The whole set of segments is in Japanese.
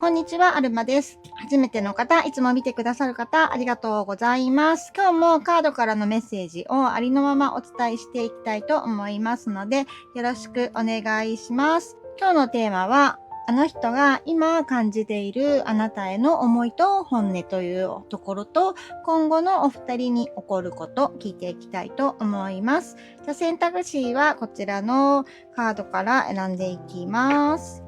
こんにちは、アルマです。初めての方、いつも見てくださる方、ありがとうございます。今日もカードからのメッセージをありのままお伝えしていきたいと思いますので、よろしくお願いします。今日のテーマは、あの人が今感じているあなたへの思いと本音というところと、今後のお二人に起こること聞いていきたいと思います。じゃあ選択肢はこちらのカードから選んでいきます。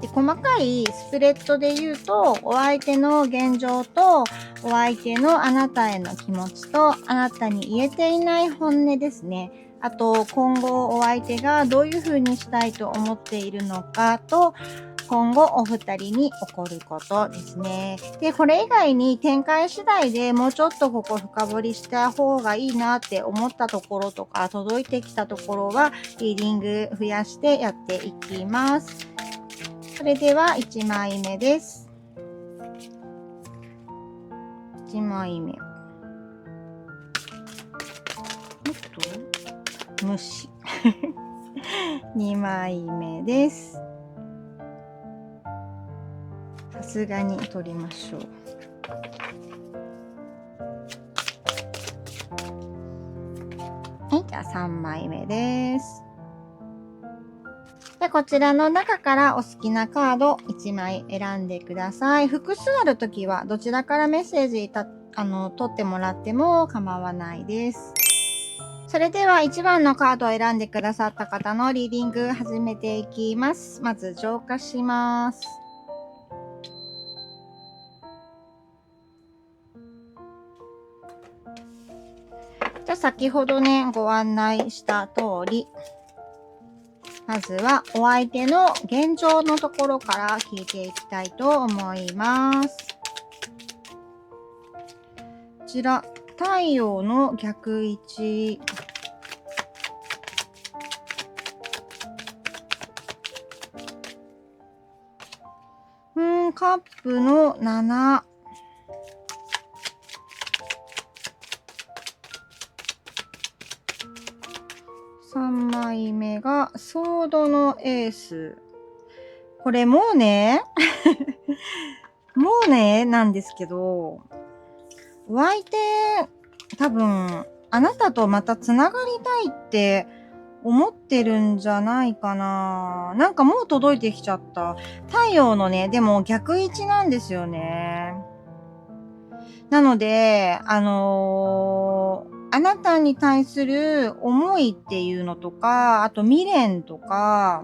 で、細かいスプレッドで言うと、お相手の現状と、お相手のあなたへの気持ちと、あなたに言えていない本音ですね。あと、今後お相手がどういう風にしたいと思っているのかと、今後お二人に起こることですね。で、これ以外に展開次第でもうちょっとここ深掘りした方がいいなって思ったところとか、届いてきたところは、リーディング増やしてやっていきます。それでは1枚目です。1枚目。虫。2枚目です。さすがに取りましょう。はい、じゃあ3枚目です。で、こちらの中からお好きなカード1枚選んでください。複数あるときはどちらからメッセージ取ってもらっても構わないです。それでは1番のカードを選んでくださった方のリーディング始めていきます。まず浄化します。じゃあ先ほどね、ご案内した通り、まずはお相手の現状のところから聞いていきたいと思います。こちら、太陽の逆位置。カップの7。3枚目がソードのエース。これもうね、もうね、なんですけど、お相手、多分、あなたとまたつながりたいって思ってるんじゃないかな。なんかもう届いてきちゃった。太陽のね、でも逆位置なんですよね。なので、あなたに対する思いっていうのとか、あと未練とか、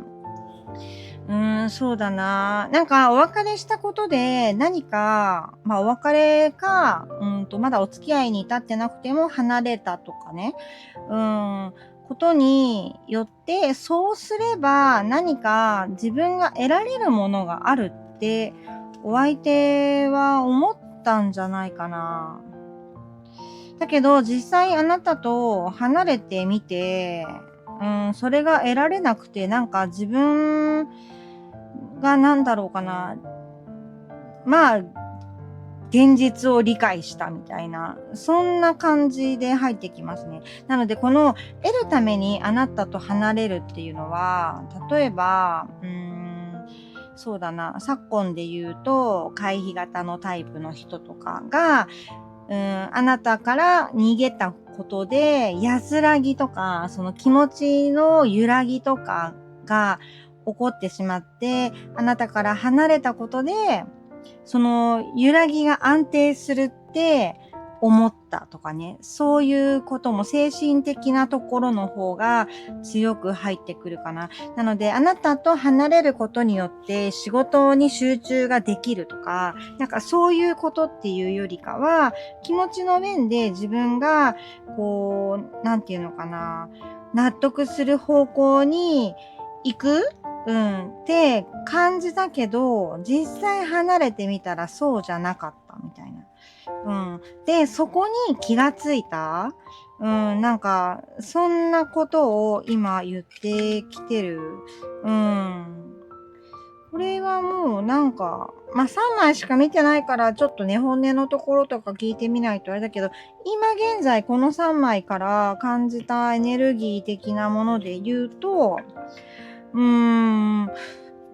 そうだな。なんかお別れしたことで何か、まあお別れか、まだお付き合いに至ってなくても離れたとかね。ことによって、そうすれば何か自分が得られるものがあるってお相手は思ったんじゃないかな。だけど実際あなたと離れてみて、それが得られなくて、なんか自分がなんだろうかな。まあ、現実を理解したみたいな、そんな感じで入ってきますね。なので、この得るためにあなたと離れるっていうのは、例えば、そうだな、昨今で言うと、回避型のタイプの人とかが、あなたから逃げたことで、安らぎとか、その気持ちの揺らぎとかが起こってしまって、あなたから離れたことで、その揺らぎが安定するって思ったとかね、そういうことも精神的なところの方が強く入ってくるかな。なので、あなたと離れることによって仕事に集中ができるとか、なんかそういうことっていうよりかは、気持ちの面で自分が、こう、なんていうのかな、納得する方向に行くって感じたけど、実際離れてみたらそうじゃなかったみたいな。で、そこに気がついた。なんか、そんなことを今言ってきてる。これはもうなんか、まあ、3枚しか見てないから、ちょっとね、本音のところとか聞いてみないとあれだけど、今現在この3枚から感じたエネルギー的なもので言うと、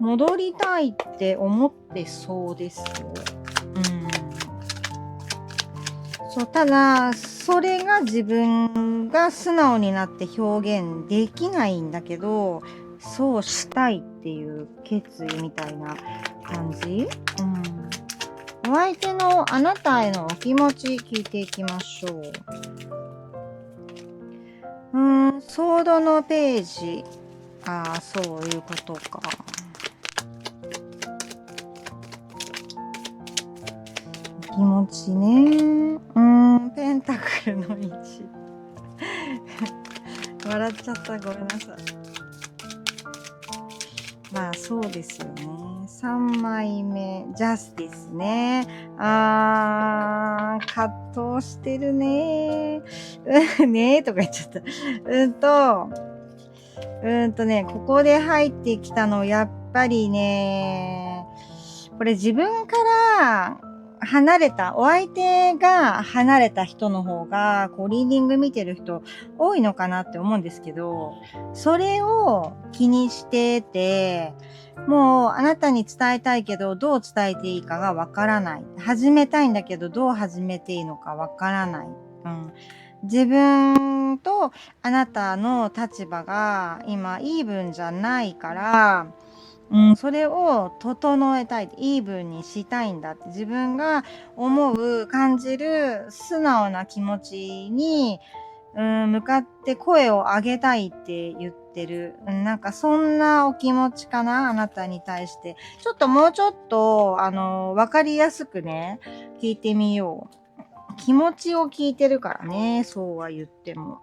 戻りたいって思ってそうですよ。そう、ただ、それが自分が素直になって表現できないんだけど、そうしたいっていう決意みたいな感じ。お相手のあなたへのお気持ち聞いていきましょう。ソードのページ。ああ、そういうことか。気持ちね。ペンタクルの1。笑っちゃった。ごめんなさい。まあそうですよね。3枚目、ジャスティスね。葛藤してるね。ねとか言っちゃった。ここで入ってきたの、やっぱりね、これ自分から離れた、お相手が離れた人の方が、リーディング見てる人多いのかなって思うんですけど、それを気にしてて、もうあなたに伝えたいけど、どう伝えていいかがわからない。始めたいんだけど、どう始めていいのかわからない。自分とあなたの立場が今イーブンじゃないから、それを整えたい。イーブンにしたいんだって。自分が思う、感じる素直な気持ちに、向かって声を上げたいって言ってる。なんかそんなお気持ちかな、あなたに対して。ちょっともうちょっと、わかりやすくね、聞いてみよう。気持ちを聞いてるからね、そうは言っても。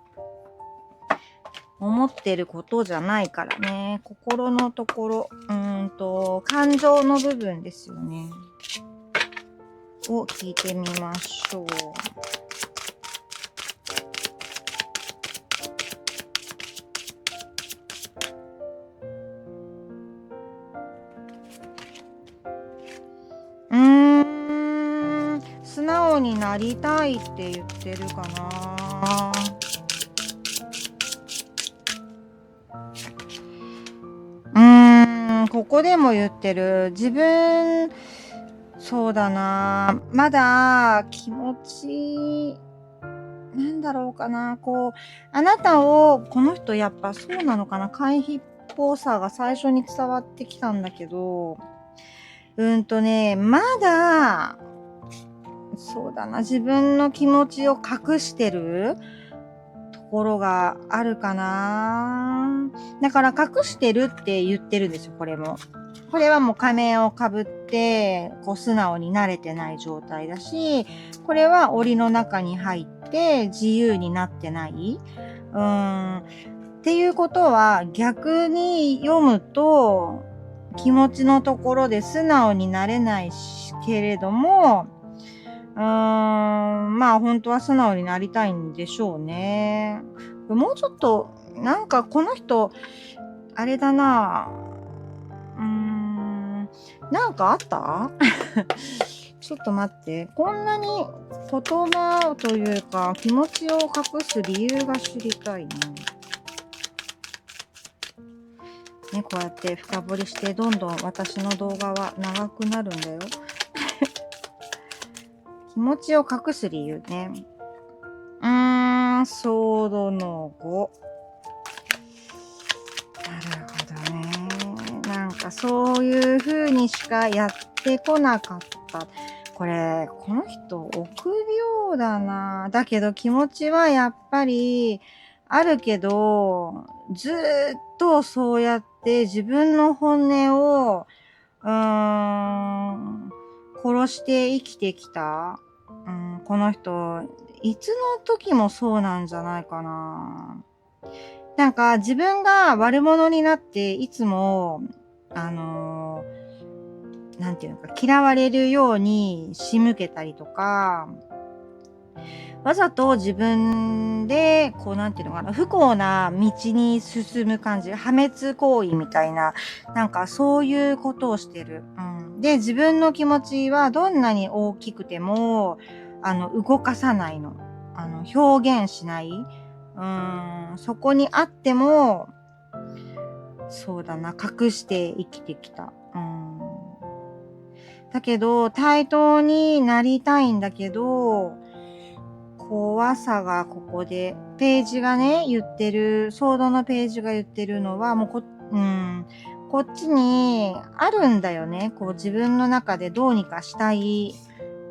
思ってることじゃないからね。心のところ、感情の部分ですよね。を聞いてみましょう。素直になりたいって言ってるかな。ここでも言ってる。自分、そうだな。まだ気持ち、なんだろうかな。あなたを、この人やっぱそうなのかな。回避っぽさが最初に伝わってきたんだけど、まだ、そうだな。自分の気持ちを隠してるところがあるかな。だから隠してるって言ってるんですよ、これも。これはもう仮面をかぶって、素直になれてない状態だし、これは檻の中に入って自由になってない。っていうことは逆に読むと、気持ちのところで素直になれないけれども、まあ本当は素直になりたいんでしょうね。もうちょっと、なんかこの人、あれだな。なんかあったちょっと待って。こんなに言葉というか気持ちを隠す理由が知りたいな。ね、こうやって深掘りしてどんどん私の動画は長くなるんだよ。気持ちを隠す理由ね。ソードの5。なるほどね。なんかそういう風にしかやってこなかった。この人臆病だな。だけど気持ちはやっぱりあるけど、ずーっとそうやって自分の本音を、殺して生きてきた。この人、いつの時もそうなんじゃないかな。なんか自分が悪者になっていつも、なんていうのか、嫌われるように仕向けたりとか、わざと自分で、なんていうのかな、不幸な道に進む感じ、破滅行為みたいな、なんかそういうことをしてる。で、自分の気持ちはどんなに大きくても、動かさないの。表現しない。そこにあっても、そうだな、隠して生きてきた。だけど、対等になりたいんだけど、怖さがここで、ページがね、言ってる、ソードのページが言ってるのは、もうこっちにあるんだよね。こう自分の中でどうにかしたい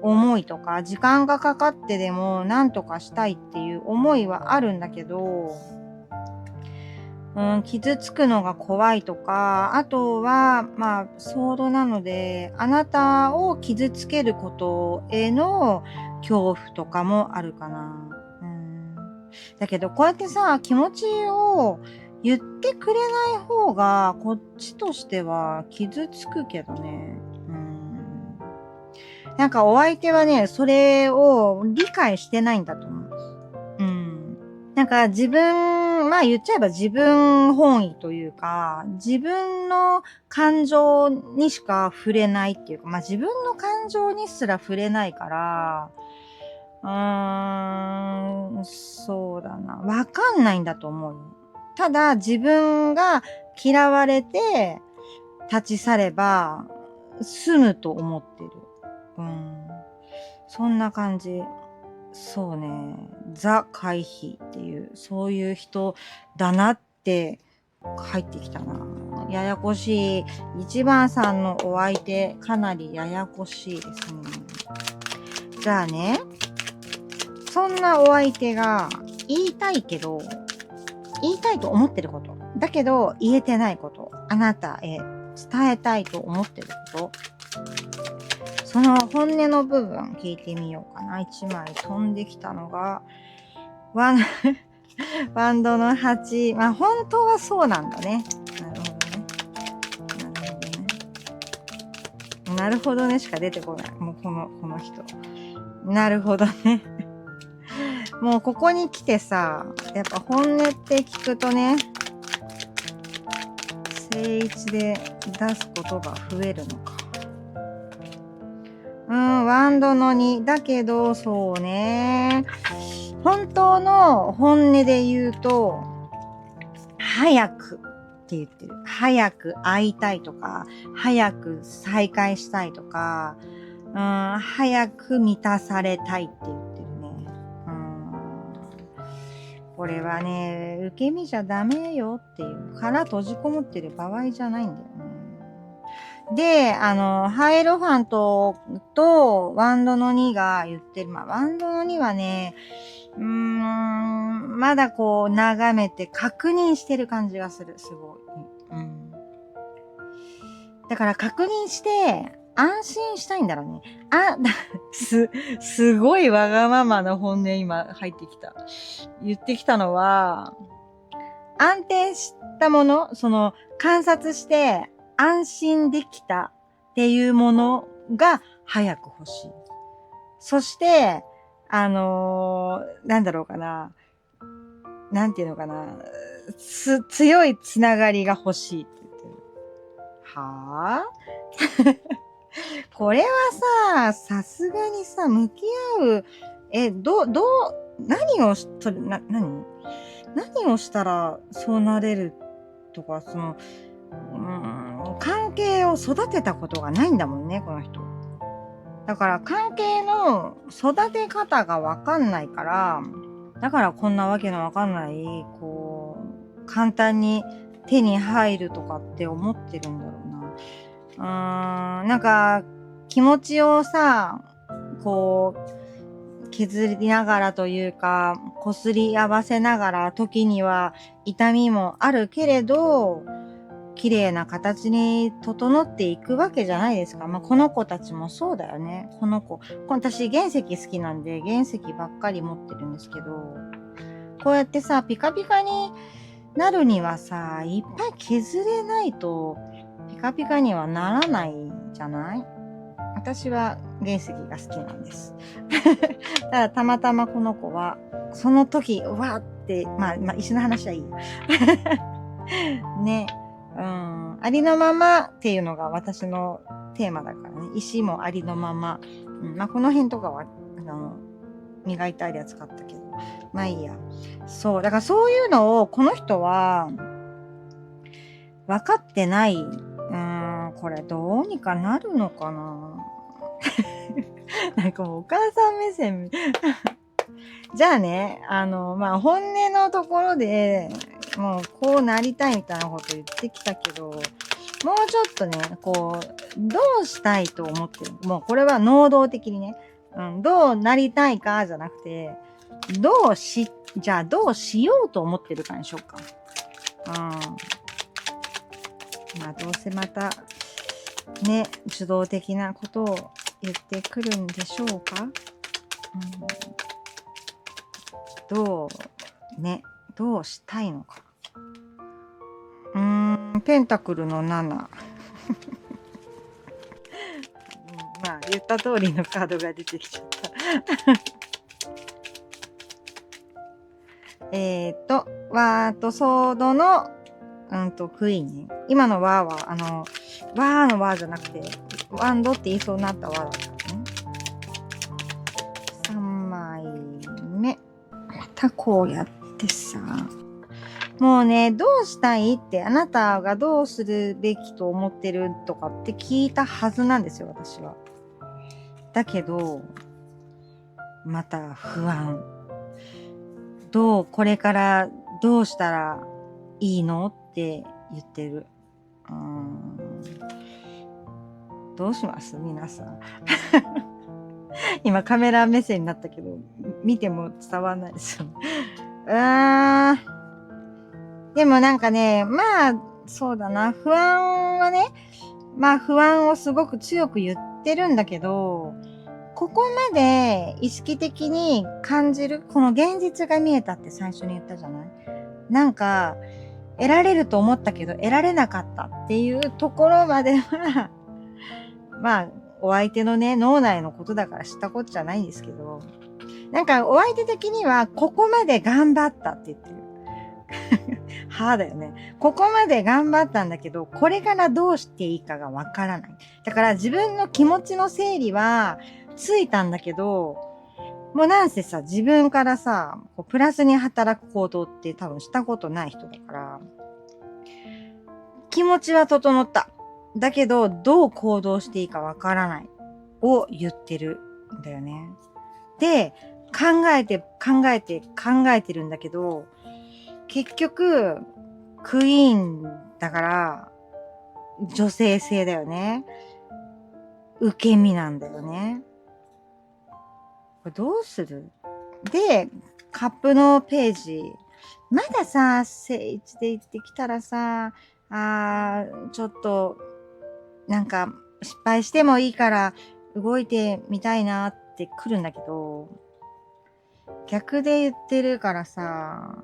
思いとか、時間がかかってでも何とかしたいっていう思いはあるんだけど、傷つくのが怖いとか、あとは、まあ、ソードなので、あなたを傷つけることへの恐怖とかもあるかな。だけど、こうやってさ、気持ちを言ってくれない方が、こっちとしては傷つくけどね。なんかお相手はね、それを理解してないんだと思う。なんかまあ言っちゃえば自分本位というか、自分の感情にしか触れないっていうか、まあ自分の感情にすら触れないから、そうだな。わかんないんだと思うよ。ただ自分が嫌われて立ち去れば済むと思ってる。そんな感じ。そうね。ザ回避っていう、そういう人だなって入ってきたな。ややこしい。1番さんのお相手、かなりややこしいですね。じゃあね、そんなお相手が言いたいけど、言いたいと思ってること。だけど言えてないこと。あなたへ伝えたいと思ってること。その本音の部分聞いてみようかな。1枚飛んできたのが、ワンドの8。まあ本当はそうなんだね。なるほどねしか出てこない。もうこの人。なるほどね。もうここに来てさ、やっぱ本音って聞くとね、正一で出すことが増えるのか。ワンドの2。だけど、そうね。本当の本音で言うと、早くって言ってる。早く会いたいとか、早く再会したいとか、早く満たされたいって言ってるね。これはね、受け身じゃダメよっていう、殻閉じこもってる場合じゃないんだよね。で、ハイエロファントとワンドの2が言ってる。まあ、ワンドの2はね、まだこう眺めて確認してる感じがする。すごい。だから確認して安心したいんだろうね。すごいわがままな本音今入ってきた。言ってきたのは、安定したもの、観察して安心できたっていうものが早く欲しい。そして、なんだろうかな。なんていうのかな。強いつながりが欲しいって言ってる。はぁこれはさすがにさ、向き合う、何をしたらそうなれるとか、関係を育てたことがないんだもんね、この人。だから関係の育て方がわかんないから、だからこんなわけのわかんない、簡単に手に入るとかって思ってるんだろうな。なんか、気持ちをさ、削りながらというか、擦り合わせながら、時には痛みもあるけれど、綺麗な形に整っていくわけじゃないですか。まあ、この子たちもそうだよね。私原石好きなんで原石ばっかり持ってるんですけど、こうやってさ、ピカピカになるにはさ、いっぱい削れないと、ピカピカにはならないじゃない？私は原石が好きなんです。ただたまたまこの子は、その時、うわーって、まあ、石の話はいいよ。ね。ありのままっていうのが私のテーマだからね。石もありのまま。まあ、この辺とかは、磨いたりは使ったけど。まあいいや。そう。だからそういうのを、この人は、分かってない。これどうにかなるのかななんかもうお母さん目線。じゃあね、本音のところで、もうこうなりたいみたいなこと言ってきたけど、もうちょっとね、こう、どうしたいと思ってる。もうこれは能動的にね、どうなりたいかじゃなくて、じゃあどうしようと思ってるかにしようか。まあどうせまた、ね、主導的なことを言ってくるんでしょうか。どうしたいのか。ペンタクルの7。まあ、言った通りのカードが出てきちゃった。ソードの、クイーンね。今のワーは、ワーのワーじゃなくて、ワンドって言いそうになったワーだったね。3枚目。またこうやってさ。もうね、どうしたいって、あなたがどうするべきと思ってるとかって聞いたはずなんですよ、私は。だけど、また不安。これからどうしたらいいのって言ってる。どうします皆さん。今カメラ目線になったけど、見ても伝わんないですよ。でもなんかね、まあ、そうだな、不安はね、まあ不安をすごく強く言ってるんだけど、ここまで意識的に感じる、この現実が見えたって最初に言ったじゃない？なんか、得られると思ったけど、得られなかったっていうところまでは、まあ、お相手のね、脳内のことだから知ったことじゃないんですけど、なんかお相手的には、ここまで頑張ったって言ってる。はぁだよね。ここまで頑張ったんだけど、これからどうしていいかがわからない。だから自分の気持ちの整理はついたんだけど、もうなんせさ、自分からさ、プラスに働く行動って多分したことない人だから、気持ちは整った。だけど、どう行動していいかわからない。を言ってるんだよね。で、考えてるんだけど、結局、クイーンだから、女性性だよね。受け身なんだよね。これどうする？で、カップのページ。まださ、聖一で行ってきたらさ、ちょっと、なんか、失敗してもいいから、動いてみたいなって来るんだけど、逆で言ってるからさ、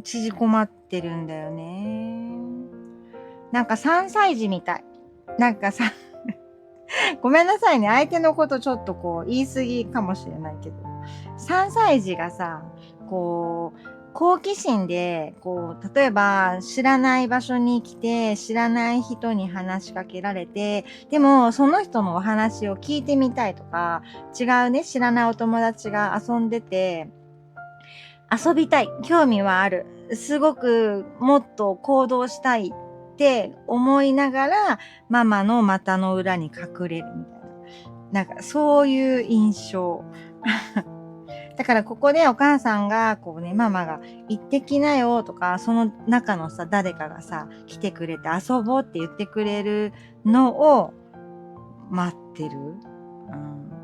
縮こまってるんだよね。なんか3歳児みたい。なんかさ、ごめんなさいね。相手のことちょっとこう言い過ぎかもしれないけど。3歳児がさ、こう、好奇心で、こう、例えば知らない場所に来て、知らない人に話しかけられて、でもその人のお話を聞いてみたいとか、違うね、知らないお友達が遊んでて、遊びたい、興味はある、すごくもっと行動したいって思いながら、ママの股の裏に隠れるみたいな。なんかそういう印象。だからここでお母さんが、こうね、ママが行ってきなよとか、その中のさ、誰かがさ、来てくれて遊ぼうって言ってくれるのを待ってる。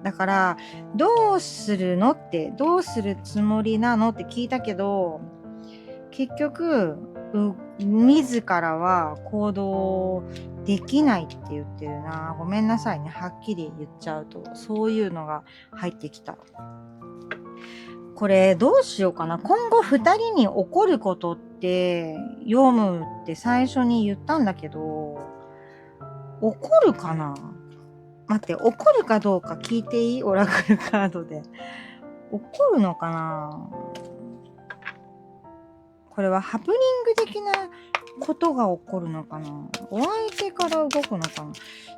だから、どうするのって、どうするつもりなのって聞いたけど、結局、自らは行動できないって言ってるな。ごめんなさいね。はっきり言っちゃうと、そういうのが入ってきた。これどうしようかな。今後2人に起こることって読むって最初に言ったんだけど、起こるかな？待って、起こるかどうか聞いていい？オラクルカードで。起こるのかな？これはハプニング的なことが起こるのかな？お相手から動くのかな？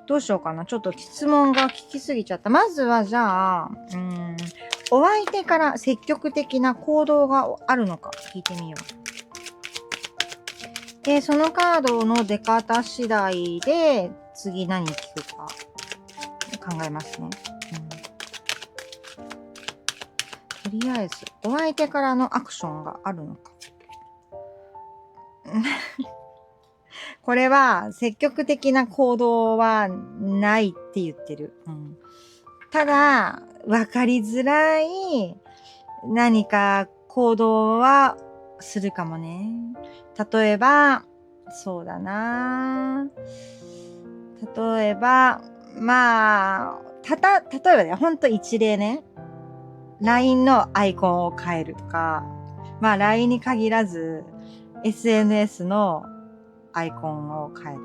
どうしようかな。ちょっと質問が聞きすぎちゃった。まずはじゃあ、お相手から積極的な行動があるのか聞いてみよう。で、そのカードの出方次第で、次何聞くか考えますね。とりあえず、お相手からのアクションがあるのか。これは、積極的な行動はないって言ってる。ただ、わかりづらい何か行動はするかもね。例えば、そうだな。例えば、まあ、例えばね、ほんと一例ね。LINE のアイコンを変えるとか、まあ LINE に限らず、SNS のアイコンを変える。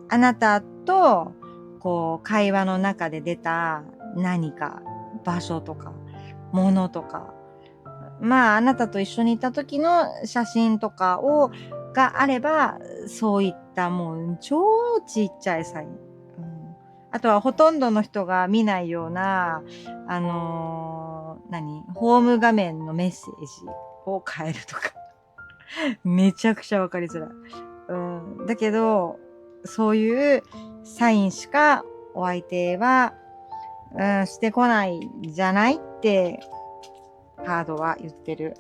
あなたと、こう、会話の中で出た何か、場所とか、ものとか、まあ、あなたと一緒にいた時の写真とかがあれば、そういったもう、超ちっちゃいサイン。あとはほとんどの人が見ないような、ホーム画面のメッセージを変えるとか。めちゃくちゃわかりづらい。だけど、そういうサインしかお相手は、してこないんじゃないってカードは言ってる。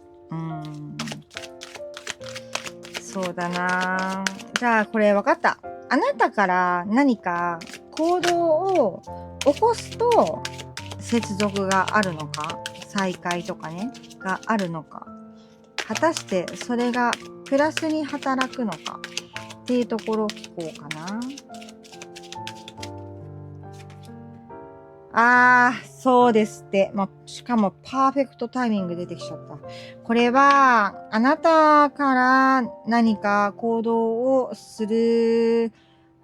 そうだな。じゃあこれ分かった。あなたから何か行動を起こすと接続があるのか、再会とかね、があるのか。果たしてそれがプラスに働くのかっていうところを聞こうかな。そうですって。しかもパーフェクトタイミング出てきちゃった。これは、あなたから何か行動をする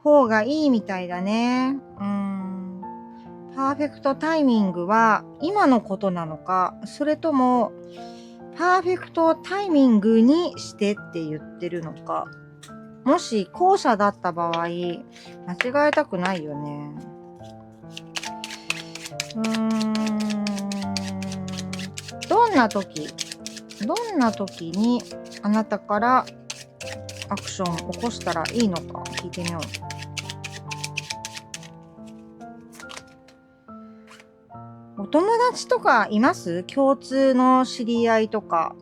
方がいいみたいだね。パーフェクトタイミングは今のことなのか、それとも、パーフェクトタイミングにしてって言ってるのか。もし後者だった場合、間違えたくないよね。どんな時にあなたからアクションを起こしたらいいのか聞いてみよう。お友達とかいます？共通の知り合いとか、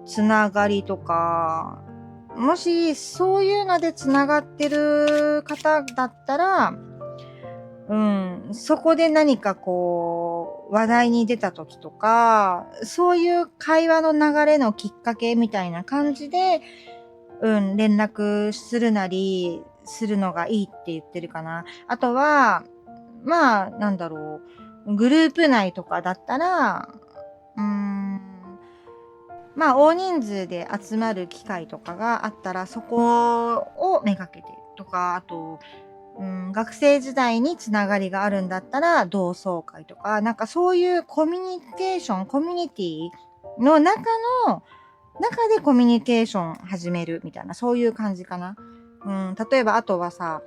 つながりとか、もしそういうのでつながってる方だったら、そこで何かこう、話題に出た時とか、そういう会話の流れのきっかけみたいな感じで、連絡するなり、するのがいいって言ってるかな。あとは、まあ、グループ内とかだったら、まあ、大人数で集まる機会とかがあったら、そこをめがけてとか、あと、学生時代につながりがあるんだったら、同窓会とか、なんかそういうコミュニケーション、コミュニティの中でコミュニケーション始めるみたいな、そういう感じかな。例えば、あとはさ、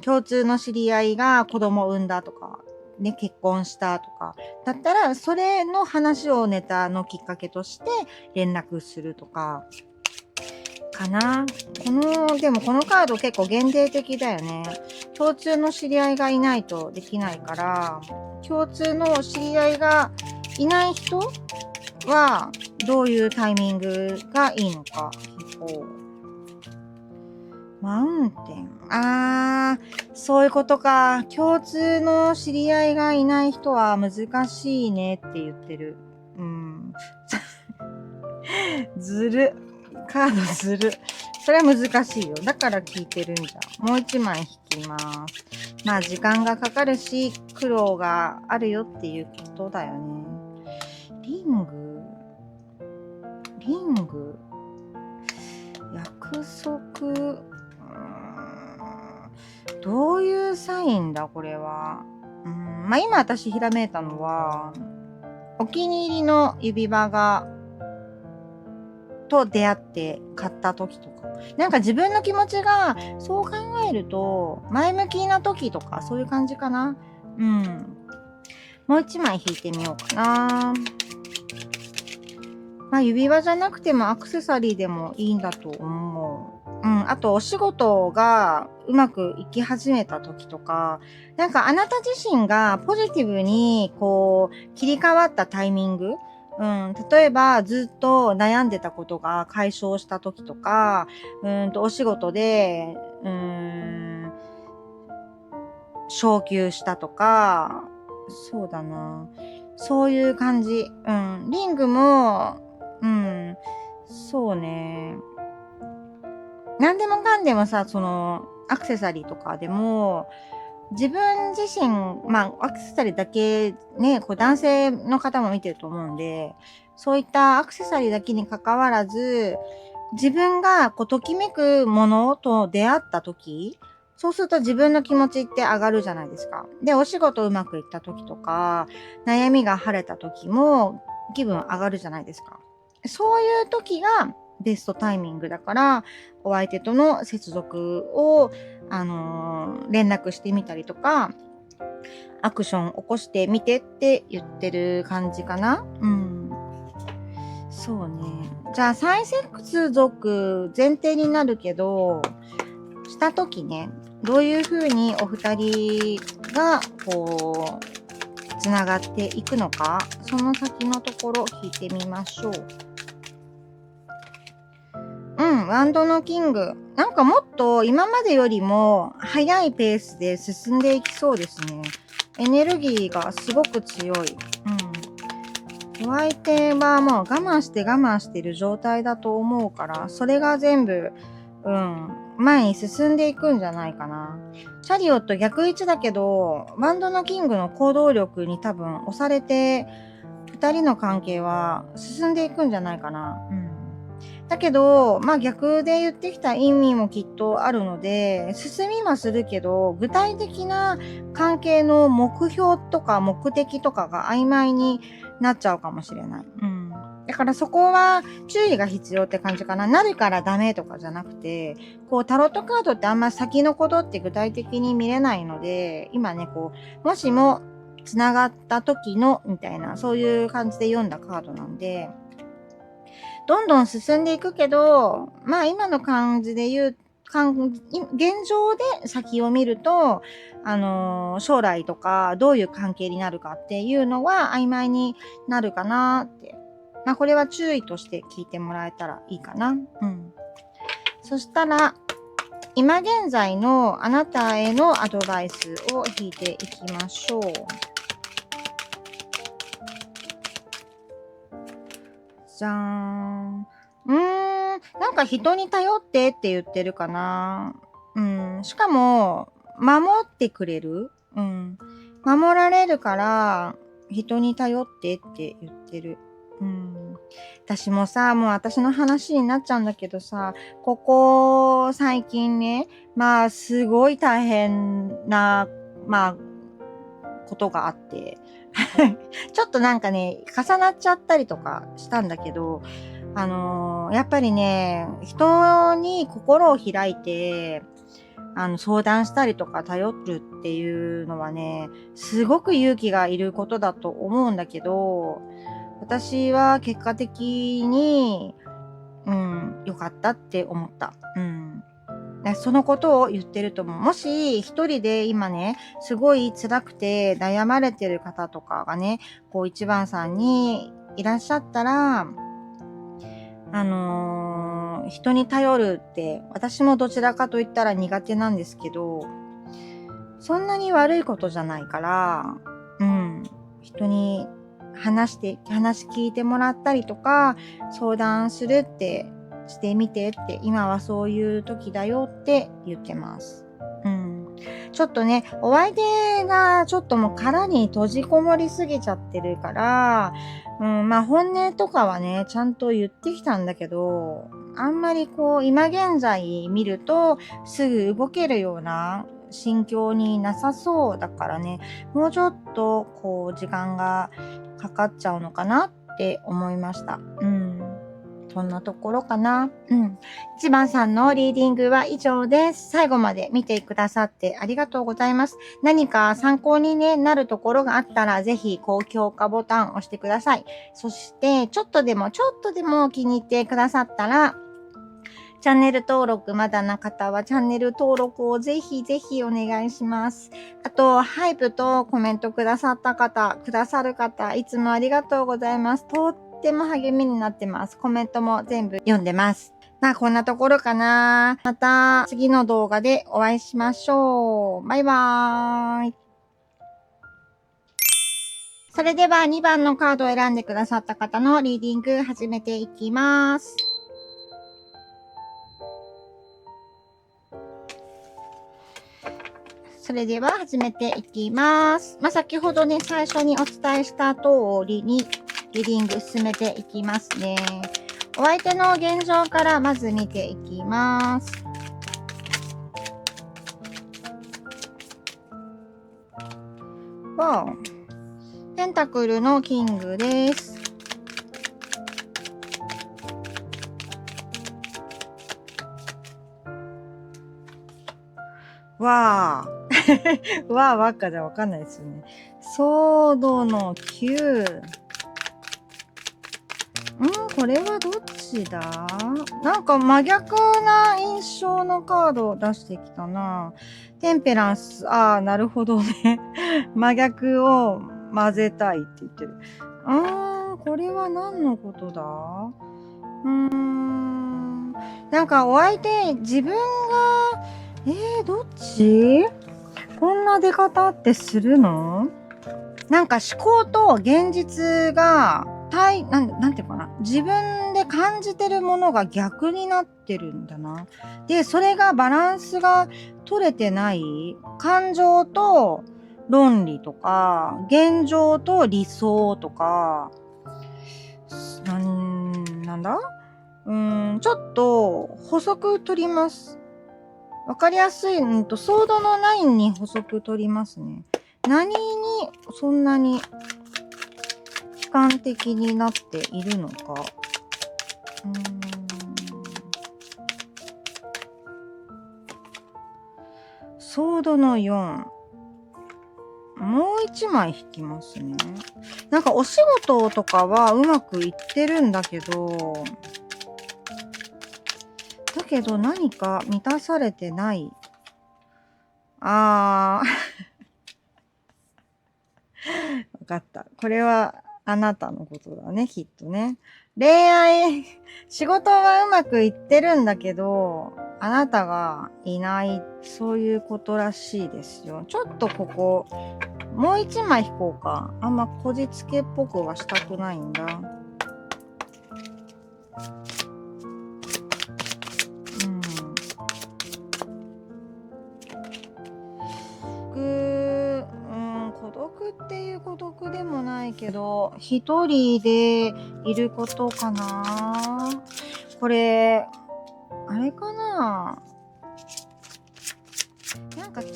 共通の知り合いが子供を産んだとか、ね、結婚したとか、だったら、それの話をネタのきっかけとして連絡するとか、かな。でもこのカード結構限定的だよね。共通の知り合いがいないとできないから、共通の知り合いがいない人は、どういうタイミングがいいのか聞こう。マウンテン。そういうことか。共通の知り合いがいない人は難しいねって言ってる。ずる。カードずる。それは難しいよ。だから聞いてるんじゃん。もう一枚引きます。まあ時間がかかるし、苦労があるよっていうことだよね。リング。約束。どういうサインだこれは。まあ今私ひらめいたのは、お気に入りの指輪と出会って買った時とか。なんか自分の気持ちが、そう考えると、前向きな時とか、そういう感じかな。もう一枚引いてみようかな。まあ指輪じゃなくてもアクセサリーでもいいんだと思う。あとお仕事がうまくいき始めた時とか、なんかあなた自身がポジティブにこう切り替わったタイミング、例えばずっと悩んでたことが解消した時とか、お仕事で、昇給したとか、そうだな。そういう感じ。リングも、そうね。何でもかんでもさ、アクセサリーとかでも、自分自身、まあ、アクセサリーだけね、こう男性の方も見てると思うんで、そういったアクセサリーだけに関わらず、自分がこうときめくものと出会った時、そうすると自分の気持ちって上がるじゃないですか。で、お仕事うまくいった時とか、悩みが晴れた時も気分上がるじゃないですか。そういう時がベストタイミングだから、お相手との接続を、連絡してみたりとか、アクション起こしてみてって言ってる感じかな。そうね。じゃあ、再接続前提になるけど、したときね、どういうふうにお二人が、こう、つながっていくのか、その先のところ聞いてみましょう。ワンドのキング。なんかもっと今までよりも速いペースで進んでいきそうですね。エネルギーがすごく強い。お相手はもう我慢してる状態だと思うから、それが全部、前に進んでいくんじゃないかな。チャリオット逆位置だけど、バンドのキングの行動力に多分押されて、二人の関係は進んでいくんじゃないかな。だけど、まあ逆で言ってきた意味もきっとあるので、進みはするけど、具体的な関係の目標とか目的とかが曖昧になっちゃうかもしれない。だからそこは注意が必要って感じかな。なるからダメとかじゃなくて、こうタロットカードってあんま先のことって具体的に見れないので、今ね、こう、もしも繋がった時の、みたいな、そういう感じで読んだカードなんで、どんどん進んでいくけど、まあ今の感じで言う、現状で先を見ると、将来とかどういう関係になるかっていうのは曖昧になるかなって。まあこれは注意として聞いてもらえたらいいかな。そしたら、今現在のあなたへのアドバイスを引いていきましょう。じゃーん。なんか人に頼ってって言ってるかな。しかも、守ってくれる。守られるから、人に頼ってって言ってる。私もさ、もう私の話になっちゃうんだけどさ、ここ最近ね、まあ、すごい大変な、まあ、ことがあって、ちょっとなんかね、重なっちゃったりとかしたんだけど、やっぱりね、人に心を開いて、相談したりとか頼るっていうのはね、すごく勇気がいることだと思うんだけど、私は結果的に、良かったって思った。そのことを言ってると思う。もし一人で今ね、すごい辛くて悩まれてる方とかがね、こう一番さんにいらっしゃったら、人に頼るって、私もどちらかと言ったら苦手なんですけど、そんなに悪いことじゃないから、人に話聞いてもらったりとか、相談するってしてみてって、今はそういう時だよって言ってます。ちょっとね、お相手がちょっともう殻に閉じこもりすぎちゃってるから、まあ本音とかはね、ちゃんと言ってきたんだけど、あんまりこう、今現在見ると、すぐ動けるような心境になさそうだからね、もうちょっとこう、時間がかかっちゃうのかなって思いました。そんなところかな。1番さんのリーディングは以上です。最後まで見てくださってありがとうございます。何か参考に、なるところがあったら、ぜひ高評価ボタンを押してください。そして、ちょっとでも気に入ってくださったら、チャンネル登録まだな方はチャンネル登録をぜひぜひお願いします。あと、ハイプとコメントくださる方、いつもありがとうございます。とっても励みになってます。コメントも全部読んでます。こんなところかな。また次の動画でお会いしましょう。バイバーイ。それでは2番のカードを選んでくださった方のリーディング始めていきます。それでは始めていきます。先ほどね、最初にお伝えした通りにリーディング進めていきますね。お相手の現状からまず見ていきます。わお。ペンタクルのキングです。わー。わーばっかじゃわかんないですよね。ソードの9。これはどっちだ？なんか真逆な印象のカードを出してきたな。テンペランス。なるほどね。真逆を混ぜたいって言ってる。これは何のことだ？なんかお相手、自分が、どっち？こんな出方ってするの？なんか思考と現実が、なんていうかな。自分で感じてるものが逆になってるんだな。で、それがバランスが取れてない。感情と論理とか、現状と理想とか、なんだ？ちょっと補足取ります。わかりやすい、ソードの9に補足取りますね。何にそんなに悲観的になっているのか。ソードの4。もう一枚引きますね。なんかお仕事とかはうまくいってるんだけど、何か満たされてない。わかった。これはあなたのことだね、きっとね。恋愛、仕事はうまくいってるんだけど、あなたがいない、そういうことらしいですよ。ちょっとここ、もう一枚引こうか。あんまこじつけっぽくはしたくないんだ。孤独っていう孤独でもないけど、一人でいることかな。これ、あれかな。なんか違う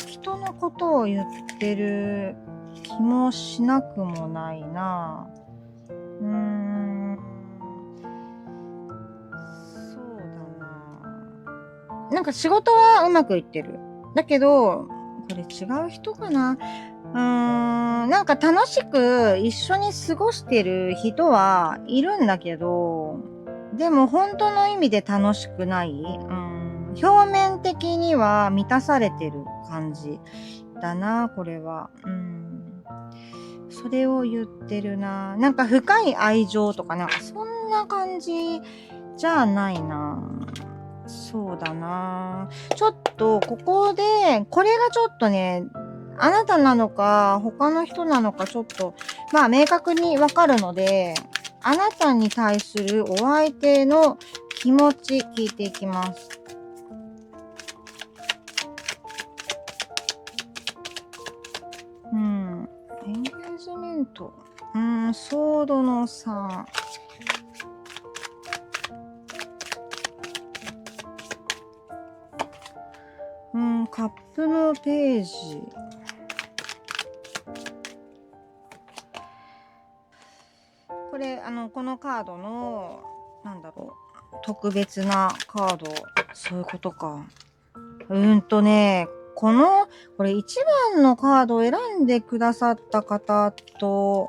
人のことを言ってる気もしなくもないな。そうだな。なんか仕事はうまくいってる。だけど、これ違う人かな。なんか楽しく一緒に過ごしてる人はいるんだけど、でも本当の意味で楽しくない。表面的には満たされてる感じだな、これは。それを言ってるな。なんか深い愛情とかなんかそんな感じじゃないな。そうだな。ちょっとここで、これがちょっとね、あなたなのか他の人なのかちょっと明確にわかるので、あなたに対するお相手の気持ち聞いていきます。エンゲージメント。ソードの3。カップのページ。これ、このカードのなんだろう、特別なカード、そういうことか。これ一番のカードを選んでくださった方と、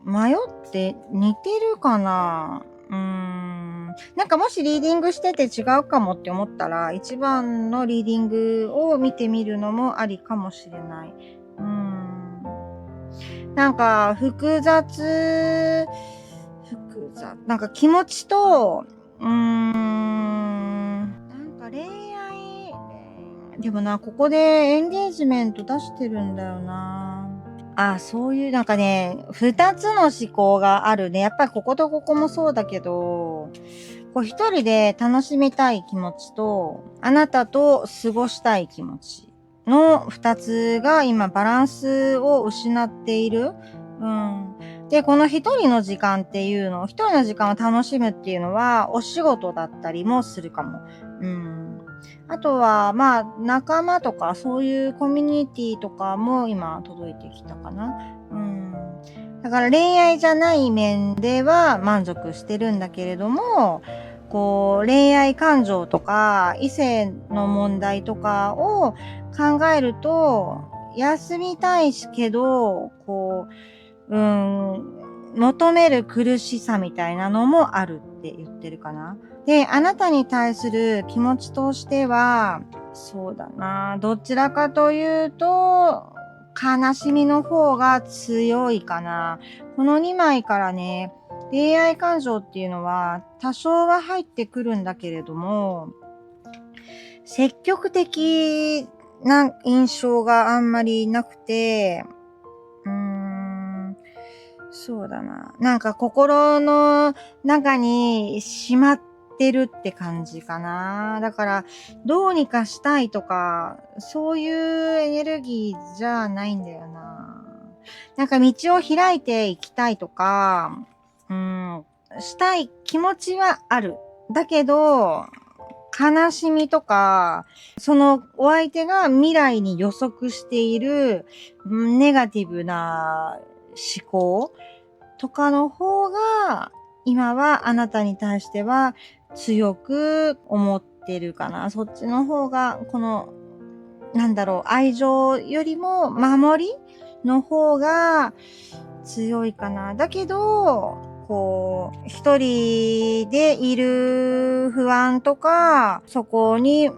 迷って似てるかな。なんかもしリーディングしてて違うかもって思ったら、一番のリーディングを見てみるのもありかもしれない。なんかなんか気持ちと、なんか恋愛、でもな、ここでエンゲージメント出してるんだよな。そういうなんかね、二つの思考があるね。やっぱりこことここもそうだけど、こう一人で楽しみたい気持ちと、あなたと過ごしたい気持ちの二つが今バランスを失っている。で、この一人の時間を楽しむっていうのは、お仕事だったりもするかも。あとは、仲間とか、そういうコミュニティとかも今届いてきたかな。だから恋愛じゃない面では満足してるんだけれども、こう、恋愛感情とか、異性の問題とかを考えると、休みたいけど、こう、求める苦しさみたいなのもあるって言ってるかな。で、あなたに対する気持ちとしては、そうだな、どちらかというと、悲しみの方が強いかな。この2枚からね、恋愛感情っていうのは多少は入ってくるんだけれども、積極的な印象があんまりなくて、そうだな。なんか心の中にしまってるって感じかな。だから、どうにかしたいとか、そういうエネルギーじゃないんだよな。なんか道を開いていきたいとか、したい気持ちはある。だけど、悲しみとか、そのお相手が未来に予測しているネガティブな思考とかの方が、今はあなたに対しては強く思ってるかな。そっちの方が、愛情よりも守りの方が強いかな。だけど、こう、一人でいる不安とか、そこに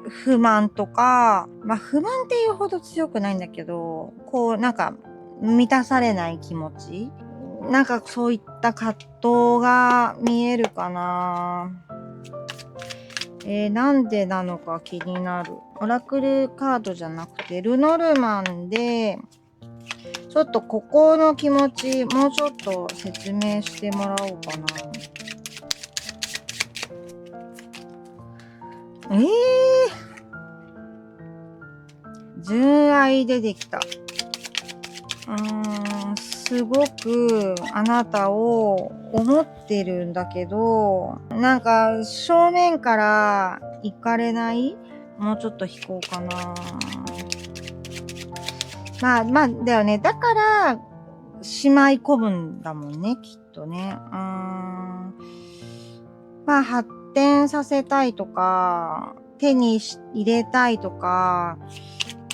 不満とか、不満っていうほど強くないんだけど、こう、なんか、満たされない気持ち、なんかそういった葛藤が見えるかな。なんでなのか気になる。オラクルカードじゃなくて、ルノルマンで、ちょっとここの気持ち、もうちょっと説明してもらおうかな。純愛出てきた。すごくあなたを思ってるんだけど、なんか正面から行かれない？もうちょっと引こうかな。だよね。だから、しまい込むんだもんね、きっとね。発展させたいとか、手に入れたいとか、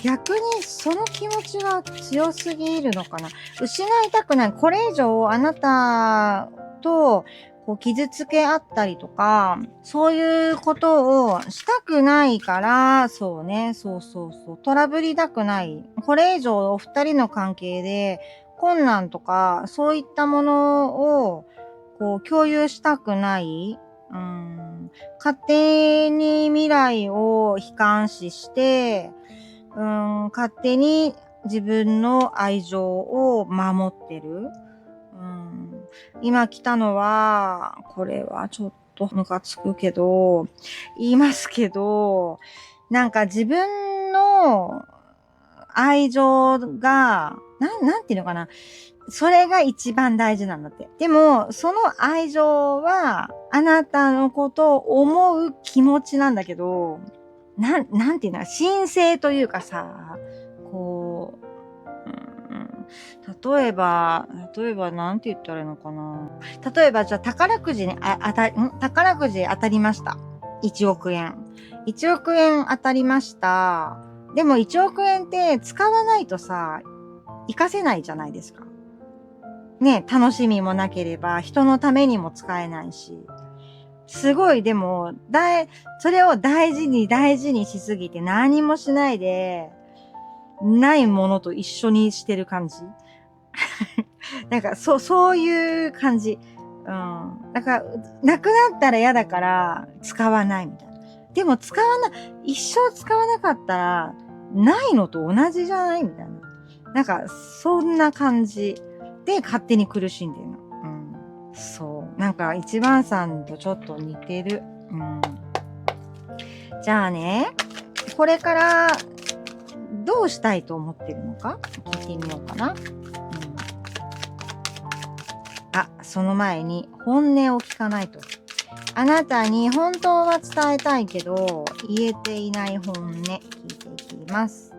逆にその気持ちが強すぎるのかな。失いたくない。これ以上あなたとこう傷つけ合ったりとか、そういうことをしたくないから、そうね、そう。トラブりたくない。これ以上お二人の関係で困難とか、そういったものをこう共有したくない。勝手に未来を悲観視して、勝手に自分の愛情を守ってる。今来たのは、これはちょっとムカつくけど、言いますけど、なんか自分の愛情が、なんていうのかな。それが一番大事なんだって。でも、その愛情は、あなたのことを思う気持ちなんだけど、なんていうの、神聖というかさ、こう、例えば、なんて言ったらいいのかな。例えば、じゃあ、宝くじ当たりました。1億円。1億円当たりました。でも1億円って使わないとさ、活かせないじゃないですか。ね、楽しみもなければ、人のためにも使えないし。すごい、でも、それを大事にしすぎて何もしないで、ないものと一緒にしてる感じ。なんか、そういう感じ。うん。だから、なくなったら嫌だから使わないみたいな。でも一生使わなかったら、ないのと同じじゃないみたいな。なんか、そんな感じで勝手に苦しんでるの。うん。そう。なんか、一番さんとちょっと似てる。うん。じゃあね、これから、どうしたいと思ってるのか聞いてみようかな。その前に本音を聞かないと。あなたに本当は伝えたいけど、言えていない本音、聞いていきます。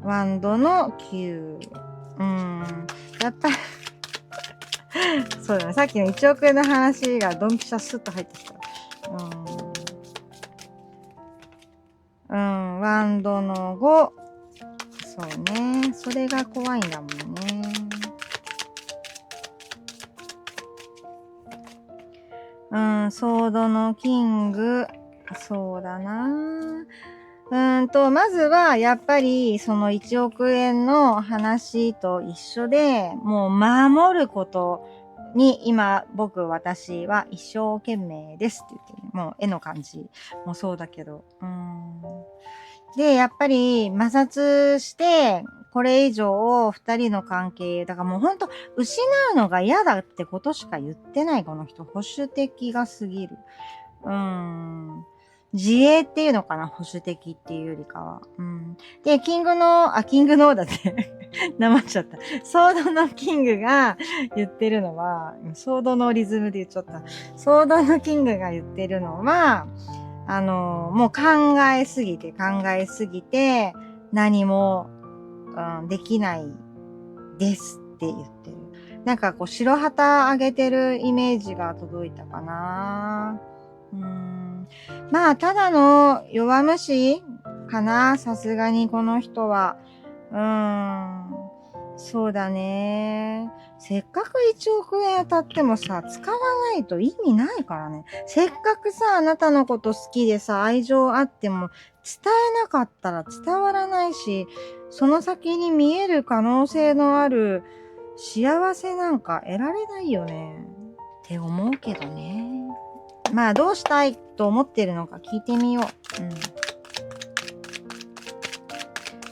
ワンドの9。やっぱりそうだね。さっきの1億円の話がドンピシャスッと入ってきた。ワンドの5。そうね。それが怖いんだもんね。ソードのキング。そうだな。まずは、やっぱり、その1億円の話と一緒で、もう守ることに、私は一生懸命ですって言ってね。もう絵の感じもそうだけど。で、やっぱり摩擦して、これ以上二人の関係、だからもうほんと失うのが嫌だってことしか言ってないこの人。保守的が過ぎる。自衛っていうのかな保守的っていうよりかは。で、キングノーだって。なまっちゃった。ソードのキングが言ってるのは、ソードのリズムで言っちゃった。ソードのキングが言ってるのは、もう考えすぎて、何も、できないですって言ってる。なんかこう、白旗あげてるイメージが届いたかな。まあ、ただの弱虫かな。さすがにこの人は。そうだね。せっかく1億円当たってもさ、使わないと意味ないからね。せっかくさ、あなたのこと好きでさ、愛情あっても、伝えなかったら伝わらないし、その先に見える可能性のある幸せなんか得られないよね。って思うけどね。まあ、どうしたいと思ってるのか聞いてみよう。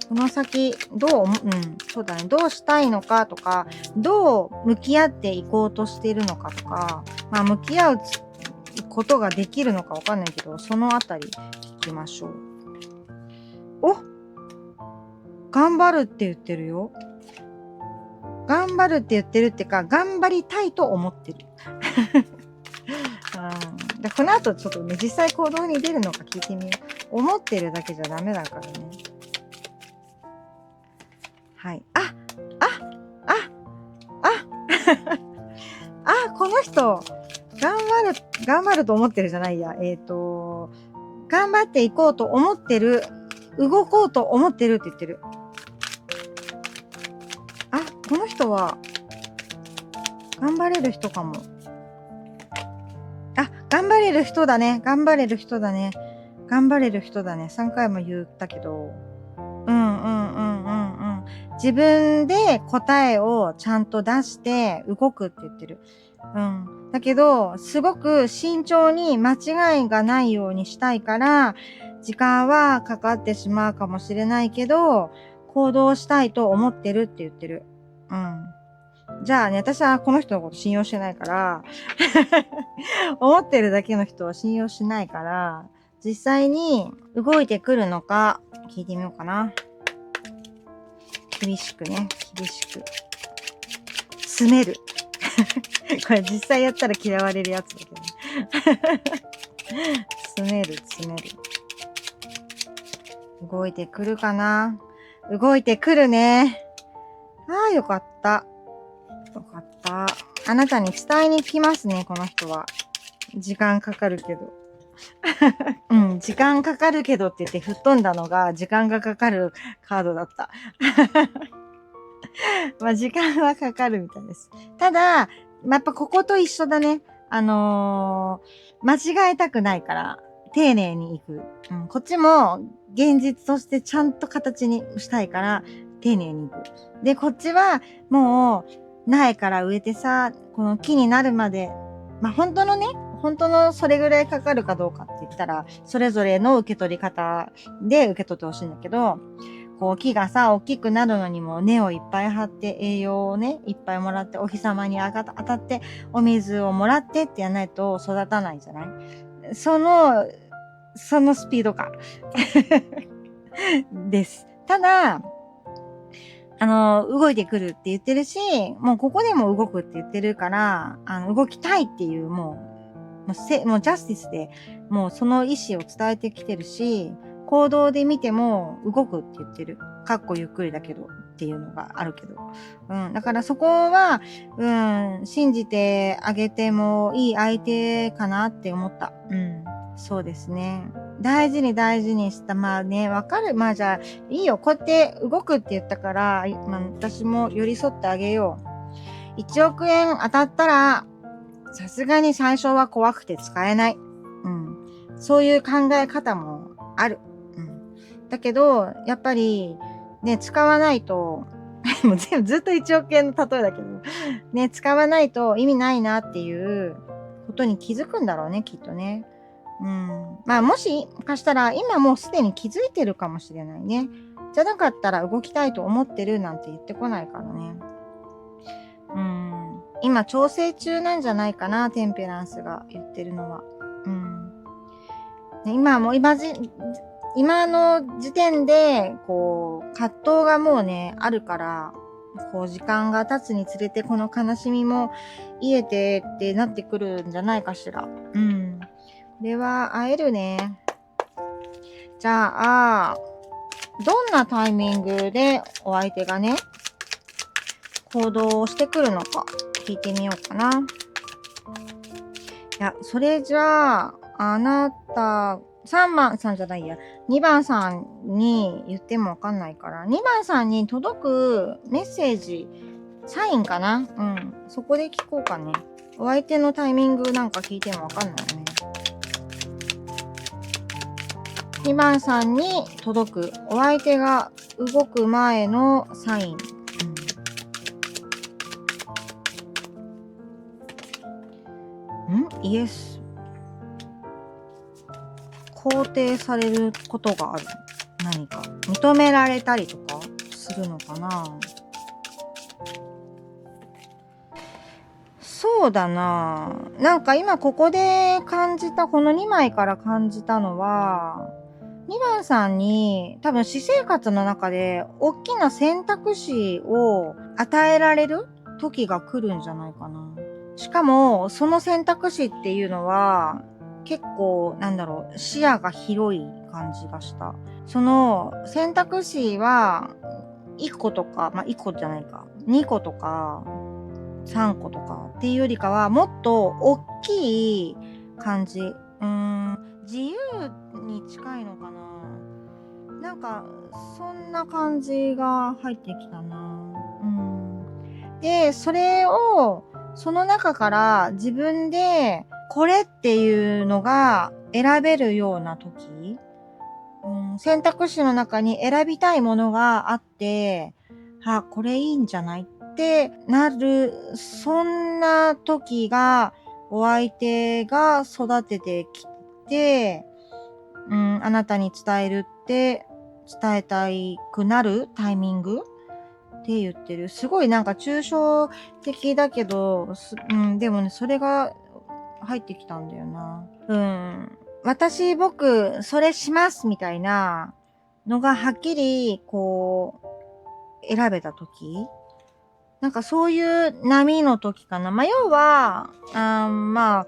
この先、そうだね。どうしたいのかとか、どう向き合っていこうとしているのかとか、まあ、向き合うことができるのかわかんないけど、そのあたり聞きましょう。頑張るって言ってるよ。頑張るって言ってるってか、頑張りたいと思ってる。でこの後ちょっとね、実際行動に出るのか聞いてみよう。思ってるだけじゃダメだからね。はい。この人、頑張ると思ってるじゃないや。頑張っていこうと思ってる、動こうと思ってるって言ってる。この人は、頑張れる人かも。頑張れる人だね。3回も言ったけど。自分で答えをちゃんと出して動くって言ってる。だけど、すごく慎重に間違いがないようにしたいから、時間はかかってしまうかもしれないけど、行動したいと思ってるって言ってる。じゃあね、私はこの人のこと信用してないから、思ってるだけの人は信用しないから、実際に動いてくるのか聞いてみようかな。厳しく。詰める。これ実際やったら嫌われるやつだけどね。詰める。動いてくるかな。動いてくるね。ああ、よかった。よかった。あなたに伝えに来ますね、この人は。時間かかるけど。うん、時間かかるけどって言って吹っ飛んだのが、時間がかかるカードだった。まあ、時間はかかるみたいです。ただ、やっぱここと一緒だね。間違えたくないから、丁寧に行く。うん、こっちも現実としてちゃんと形にしたいから、丁寧に行く。で、こっちはもう、苗から植えてさ、この木になるまで、まあ、本当のそれぐらいかかるかどうかって言ったら、それぞれの受け取り方で受け取ってほしいんだけど、こう木がさ、大きくなるのにも根をいっぱい張って栄養をね、いっぱいもらってお日様に当たってお水をもらってってやらないと育たないじゃない？そのスピード感です。ただ、動いてくるって言ってるし、もうここでも動くって言ってるから、動きたいっていうもうジャスティスでもうその意思を伝えてきてるし、行動で見ても動くって言ってる。かっこゆっくりだけどっていうのがあるけど。うん。だからそこは、信じてあげてもいい相手かなって思った。うん。そうですね。大事にした。まあね、わかる。まあじゃあ、いいよ。こうやって動くって言ったから、まあ私も寄り添ってあげよう。1億円当たったら、さすがに最初は怖くて使えない。うん。そういう考え方もある。うん。だけど、やっぱり、ね、使わないと、もう全部ずっと1億円の例えだけど、ね、使わないと意味ないなっていうことに気づくんだろうね、きっとね。うん。まあ、もしかしたら、今もうすでに気づいてるかもしれないね。じゃなかったら動きたいと思ってるなんて言ってこないからね。うん。今調整中なんじゃないかな、テンペランスが言ってるのは。うん。今の時点で、こう、葛藤がもうね、あるから、こう、時間が経つにつれて、この悲しみも癒えてってなってくるんじゃないかしら。うん。これは会えるね。じゃあ、どんなタイミングでお相手がね、行動をしてくるのか聞いてみようかな。いや、それじゃあ、あなた、3番さんじゃないや、2番さんに言ってもわかんないから、2番さんに届くメッセージ、サインかな？うん。そこで聞こうかね。お相手のタイミングなんか聞いてもわかんないよね。2番さんに届くお相手が動く前のサイン。イエス。肯定されることがある。何か。認められたりとかするのかな？そうだな。なんか今ここで感じた、この2枚から感じたのは、2番さんに多分私生活の中で大きな選択肢を与えられる時が来るんじゃないかな。しかも、その選択肢っていうのは、結構、視野が広い感じがした。その選択肢は、1個とか、まあ、1個じゃないか、2個とか、3個とかっていうよりかは、もっと大きい感じ。自由に近いのかな。なんか、そんな感じが入ってきたな。で、その中から自分で、これっていうのが選べるような時、選択肢の中に選びたいものがあって、これいいんじゃないってなる、そんな時が、お相手が育ててきて、あなたに伝えたいくなるタイミングって言ってる。すごいなんか抽象的だけど、でもね、それが入ってきたんだよな。僕、それしますみたいなのがはっきり、こう、選べたとき、なんかそういう波の時かな。まあ、要は、まあ、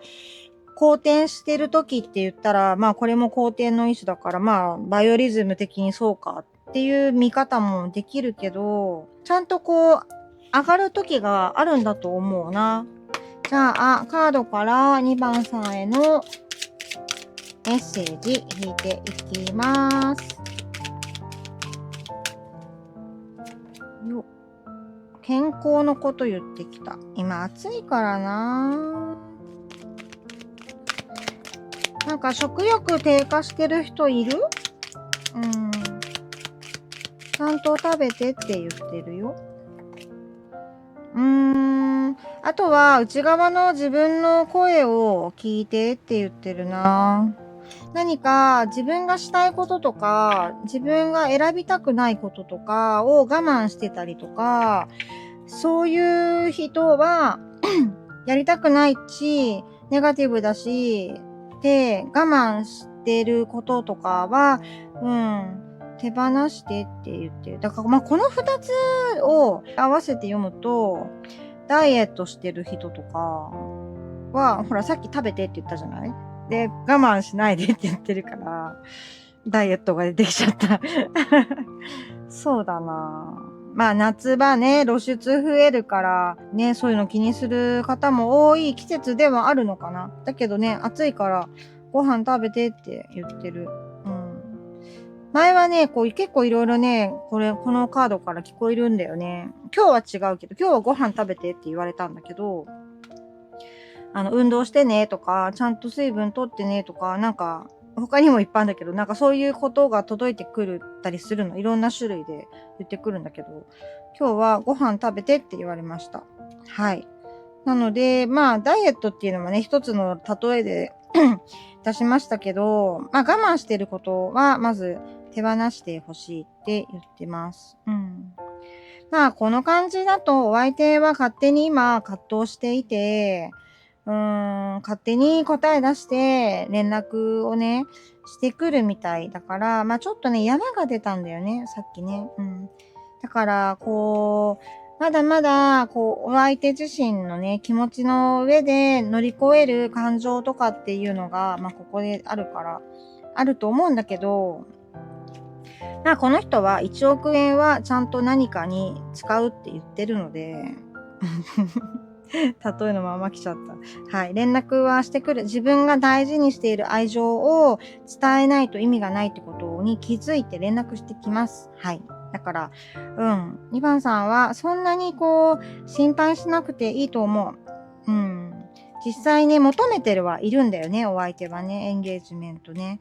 好転してる時って言ったら、まあ、これも好転の意思だから、まあ、バイオリズム的にそうかっていう見方もできるけど、ちゃんとこう、上がる時があるんだと思うな。じゃあ、カードから2番さんへのメッセージ引いていきます。よっ。健康のこと言ってきた。今暑いからな。なんか食欲低下してる人いる？ちゃんと食べてって言ってるよ。あとは内側の自分の声を聞いてって言ってるな。何か自分がしたいこととか、自分が選びたくないこととかを我慢してたりとか、そういう人はやりたくないし、ネガティブだし、で、我慢してることとかは、手放してって言ってる。だから、この二つを合わせて読むと、ダイエットしてる人とかは、ほら、さっき食べてって言ったじゃない？で、我慢しないでって言ってるから、ダイエットが出てきちゃった。そうだな。夏場ね、露出増えるからね、そういうの気にする方も多い季節ではあるのかな。だけどね、暑いからご飯食べてって言ってる。前はね、結構いろいろね、このカードから聞こえるんだよね。今日は違うけど、今日はご飯食べてって言われたんだけど、運動してねとか、ちゃんと水分取ってねとか、なんか、他にもいっぱいあるんだけど、なんかそういうことが届いてくるたりするの。いろんな種類で言ってくるんだけど、今日はご飯食べてって言われました。はい。なので、ダイエットっていうのもね、一つの例えで出しましたけど、我慢してることは、まず手放してほしいって言ってます。この感じだと、お相手は勝手に今葛藤していて、勝手に答え出して連絡をね、してくるみたいだから、ちょっとね、山が出たんだよね、さっきね。だから、まだまだ、お相手自身のね、気持ちの上で乗り越える感情とかっていうのが、ここであるから、あると思うんだけど、この人は1億円はちゃんと何かに使うって言ってるので、例えのまま来ちゃった。はい。連絡はしてくる。自分が大事にしている愛情を伝えないと意味がないってことに気づいて連絡してきます。はい。だから、2番さんはそんなに心配しなくていいと思う。実際ね、求めてるはいるんだよね、お相手はね、エンゲージメントね。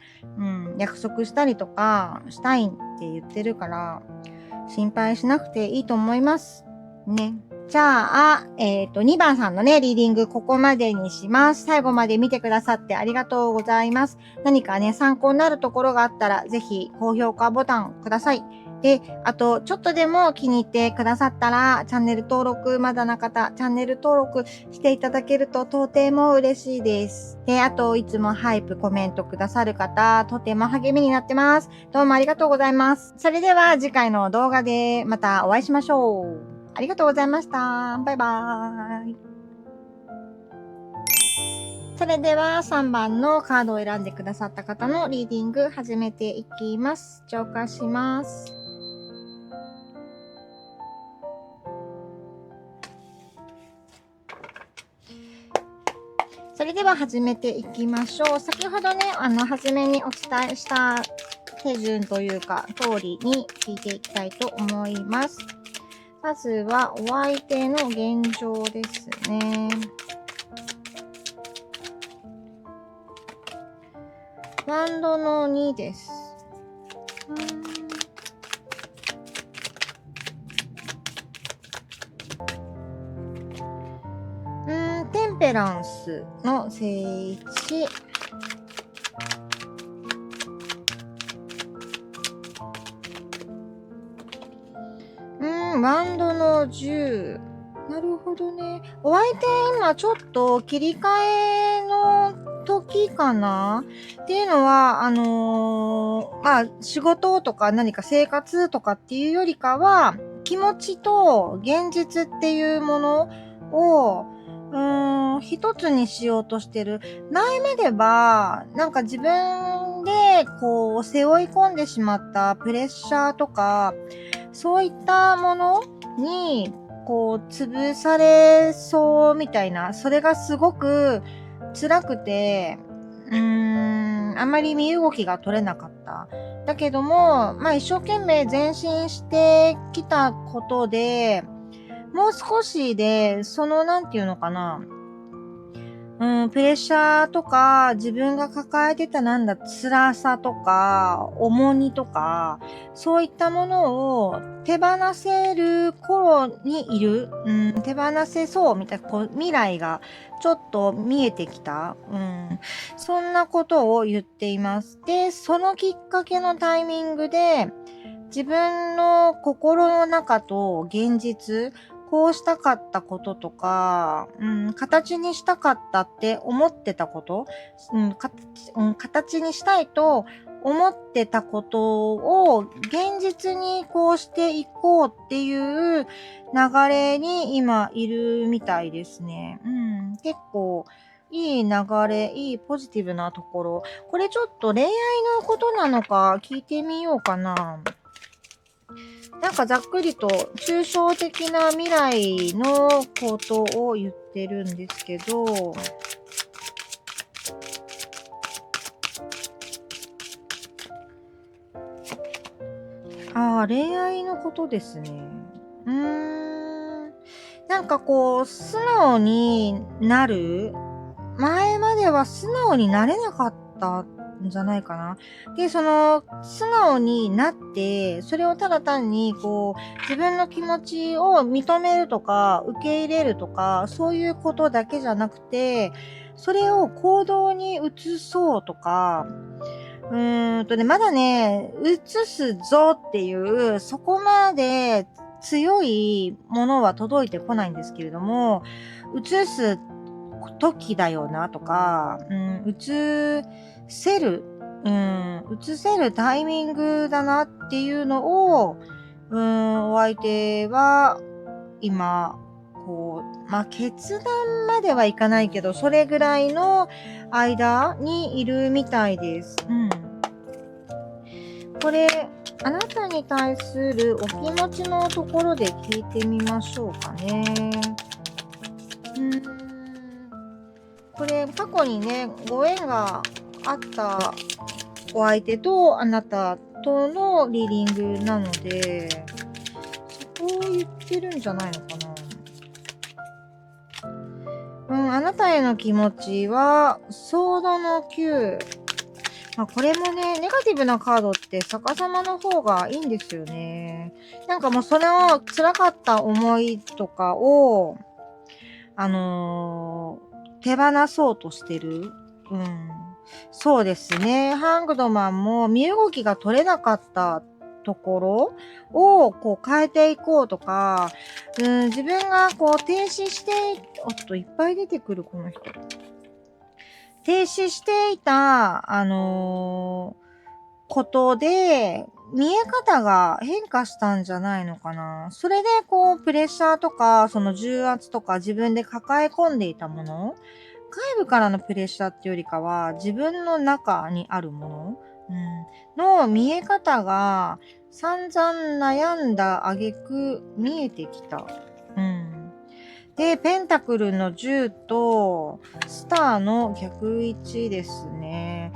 約束したりとか、したいって言ってるから、心配しなくていいと思います。ね。じゃあ、2番さんのね、リーディングここまでにします。最後まで見てくださってありがとうございます。何かね、参考になるところがあったら、ぜひ高評価ボタンください。で、あと、ちょっとでも気に入ってくださったら、チャンネル登録まだな方、チャンネル登録していただけるととても嬉しいです。で、あと、いつもハイプコメントくださる方、とても励みになってます。どうもありがとうございます。それでは次回の動画でまたお会いしましょう。ありがとうございました。バイバーイ。それでは3番のカードを選んでくださった方のリーディング始めていきます。浄化します。それでは始めていきましょう。先ほどね、初めにお伝えした手順というか、通りに聞いていきたいと思います。まずは、お相手の現状ですね。ワンドの2です。テンペランスの正位置。ワンドの10。なるほどね。お相手今ちょっと切り替えの時かなっていうのは、仕事とか何か生活とかっていうよりかは、気持ちと現実っていうものを、一つにしようとしてる。前までは、なんか自分で、こう、背負い込んでしまったプレッシャーとか、そういったものに、こう、潰されそうみたいな、それがすごく辛くて、あまり身動きが取れなかった。だけども、まあ一生懸命前進してきたことで、もう少しで、なんていうのかな、プレッシャーとか、自分が抱えてた辛さとか、重荷とか、そういったものを手放せる頃にいる、手放せそうみたいな、こう、未来がちょっと見えてきた、そんなことを言っています。で、そのきっかけのタイミングで、自分の心の中と現実、こうしたかったこととか、形にしたかったって思ってたこと、形にしたいと思ってたことを現実にこうしていこうっていう流れに今いるみたいですね。結構いい流れ、いいポジティブなところ。これちょっと恋愛のことなのか聞いてみようかな。なんかざっくりと抽象的な未来のことを言ってるんですけど、恋愛のことですね。なんかこう、素直になる。前までは素直になれなかったんじゃないかな。で、素直になって、それをただ単に、こう、自分の気持ちを認めるとか、受け入れるとか、そういうことだけじゃなくて、それを行動に移そうとか、まだね、移すぞっていう、そこまで強いものは届いてこないんですけれども、移す時だよなとか、移せるタイミングだなっていうのを、お相手は今、こう、決断まではいかないけど、それぐらいの間にいるみたいです。これ、あなたに対するお気持ちのところで聞いてみましょうかね。これ、過去にね、ご縁があったお相手とあなたとのリーディングなので、そこを言ってるんじゃないのかな。あなたへの気持ちは、ソードの9。これもね、ネガティブなカードって逆さまの方がいいんですよね。なんかもうそれを辛かった思いとかを、手放そうとしてる。そうですね。ハングドマンも身動きが取れなかったところをこう変えていこうとか、自分がこう停止して、いっぱい出てくるこの人。停止していた、ことで、見え方が変化したんじゃないのかな。それで、こう、プレッシャーとか、その重圧とか自分で抱え込んでいたもの、外部からのプレッシャーっていうよりかは、自分の中にあるもの、の見え方が散々悩んだ挙句見えてきた。で、ペンタクルの10と、スターの逆位置ですね。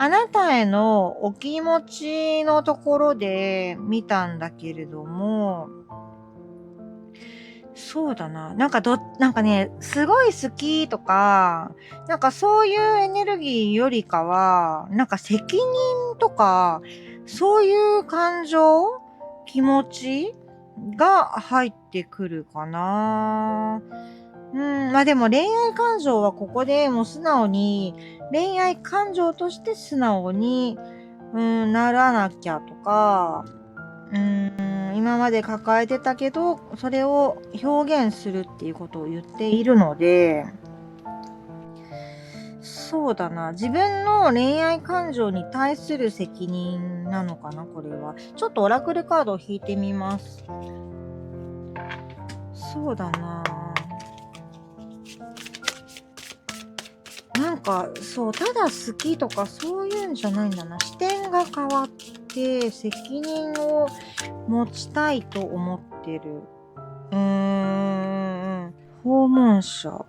あなたへのお気持ちのところで見たんだけれども、そうだな。なんかね、すごい好きとか、なんかそういうエネルギーよりかは、なんか責任とか、そういう感情、気持ちが入ってくるかな。でも恋愛感情はここでもう素直に、恋愛感情として素直に、ならなきゃとか、今まで抱えてたけど、それを表現するっていうことを言っているので、そうだな。自分の恋愛感情に対する責任なのかな、これは。ちょっとオラクルカードを引いてみます。そうだな。なんか、そう、ただ好きとかそういうんじゃないんだな。視点が変わって、責任を持ちたいと思ってる。訪問者。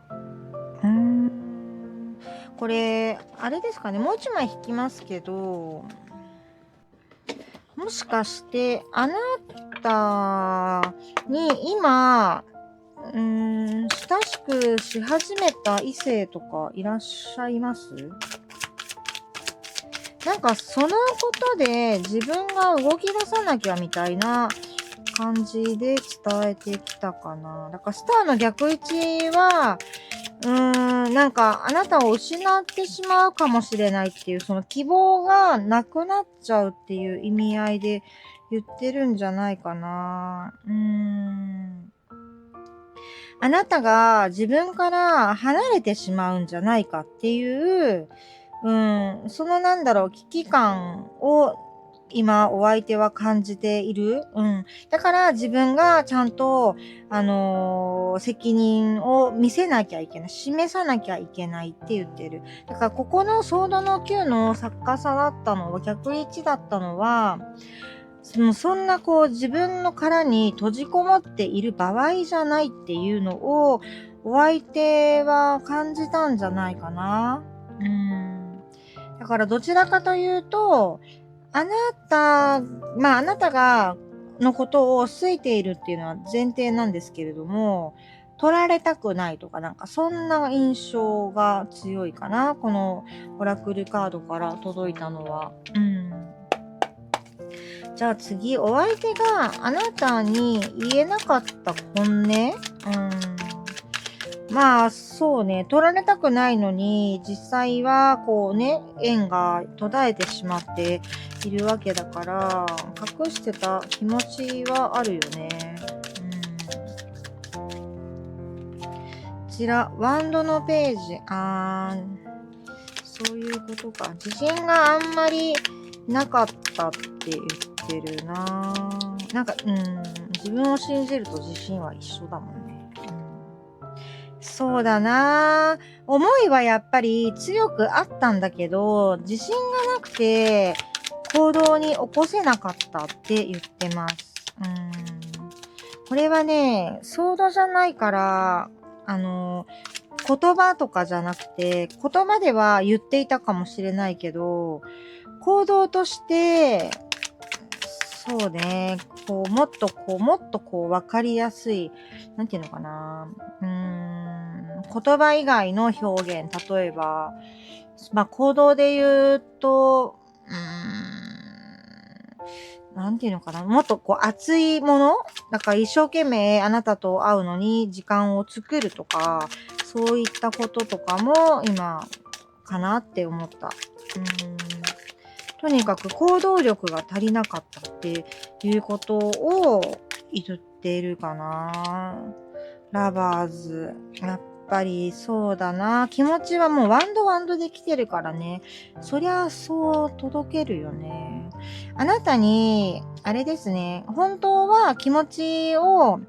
これ、あれですかね。もう一枚引きますけど、もしかして、あなたに今、親しくし始めた異性とかいらっしゃいます？なんかそのことで自分が動き出さなきゃみたいな感じで伝えてきたかな。だからスターの逆位置は、なんかあなたを失ってしまうかもしれないっていう、その希望がなくなっちゃうっていう意味合いで言ってるんじゃないかな。あなたが自分から離れてしまうんじゃないかっていう、その危機感を今お相手は感じている。だから自分がちゃんと、責任を見せなきゃいけない。示さなきゃいけないって言ってる。だからここのソードの9の作家さだったのは、逆位置だったのは、そんな自分の殻に閉じこもっている場合じゃないっていうのをお相手は感じたんじゃないかな。だからどちらかというと、あなたのことを好いているっていうのは前提なんですけれども、取られたくないとかそんな印象が強いかな。このオラクルカードから届いたのは。じゃあ次、お相手があなたに言えなかった本音？まあ、そうね。取られたくないのに、実際は、縁が途絶えてしまっているわけだから、隠してた気持ちはあるよね。こちら、ワンドのページ。そういうことか。自信があんまりなかったって言ってるな。自分を信じると自信は一緒だもんね。そうだな。思いはやっぱり強くあったんだけど、自信がなくて行動に起こせなかったって言ってます。これはね、ソードじゃないから、言葉とかじゃなくて、言葉では言っていたかもしれないけど、行動として、そうね、もっとわかりやすい、なんていうのかな。言葉以外の表現、例えば、行動で言うと、なんていうのかな、もっと熱いもの？だから一生懸命あなたと会うのに時間を作るとか、そういったこととかも今かなって思った。とにかく行動力が足りなかったっていうことを言っているかな。ラバーズ。やっぱりそうだな。気持ちはもうワンドで来てるからね。そりゃそう届けるよね。あなたに、あれですね。本当は気持ちを、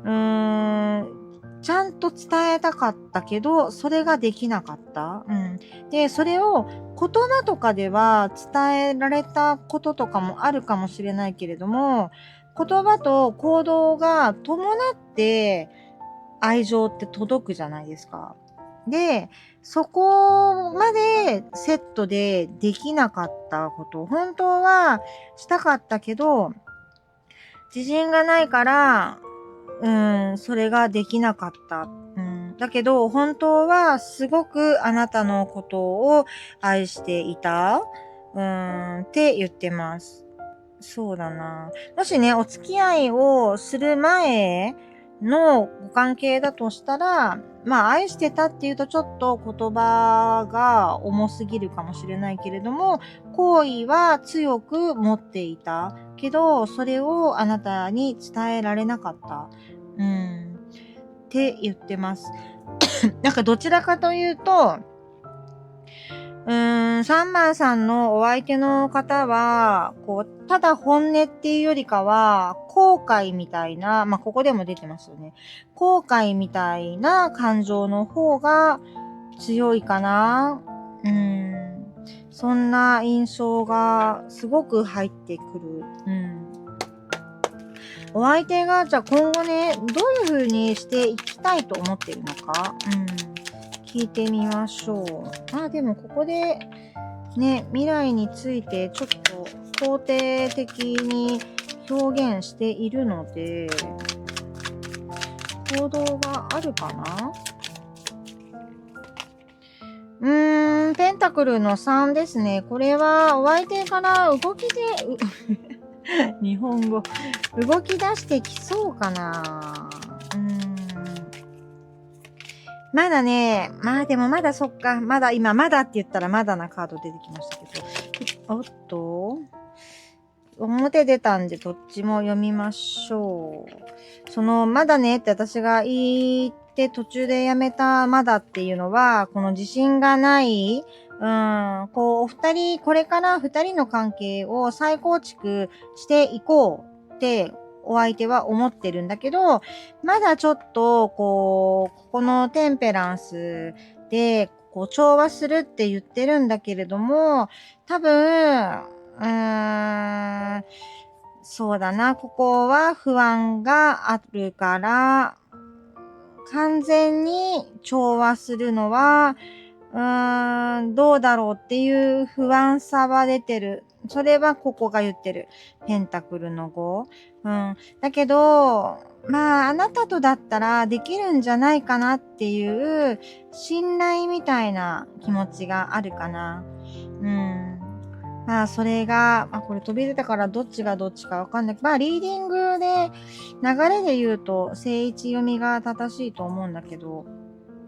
ちゃんと伝えたかったけど、それができなかった。で、それを言葉とかでは伝えられたこととかもあるかもしれないけれども、言葉と行動が伴って愛情って届くじゃないですか。で、そこまでセットでできなかったこと、本当はしたかったけど、自信がないから、それができなかった。だけど、本当はすごくあなたのことを愛していた。って言ってます。そうだな。もしね、お付き合いをする前のご関係だとしたら、愛してたっていうとちょっと言葉が重すぎるかもしれないけれども、好意は強く持っていたけど、それをあなたに伝えられなかった。って言ってます。どちらかというと、3番さんのお相手の方は、ただ本音っていうよりかは、後悔みたいな、ここでも出てますよね。後悔みたいな感情の方が強いかな。そんな印象がすごく入ってくる。お相手が、じゃあ今後ね、どういう風にしていきたいと思っているのか、聞いてみましょう。でもここで、ね、未来についてちょっと肯定的に表現しているので、行動があるかな。ペンタクルの3ですね。これはお相手から動きで、日本語、動き出してきそうかな。まだね、でもまだそっか。まだ今、まだって言ったらまだなカード出てきましたけど。おっと表出たんでどっちも読みましょう。その、まだねって私が言って途中でやめたまだっていうのは、この自信がない、お二人、これから二人の関係を再構築していこうってお相手は思ってるんだけど、まだちょっと、ここのテンペランスで、調和するって言ってるんだけれども、多分、そうだな、ここは不安があるから、完全に調和するのは、どうだろうっていう不安さは出てる。それはここが言ってる。ペンタクルの5。だけど、あなたとだったらできるんじゃないかなっていう信頼みたいな気持ちがあるかな。それが、これ飛び出たからどっちがどっちかわかんない。リーディングで、流れで言うと、正位置読みが正しいと思うんだけど、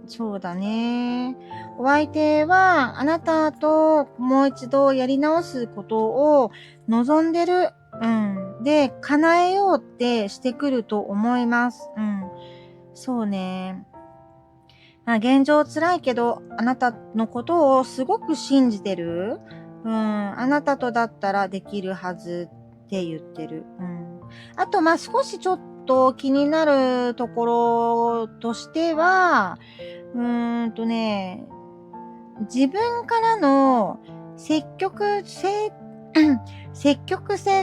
そうだね。お相手は、あなたともう一度やり直すことを望んでる。で、叶えようってしてくると思います。そうね。現状辛いけど、あなたのことをすごく信じてる。あなたとだったらできるはずって言ってる。あと、少しちょっと気になるところとしては、自分からの積極性っ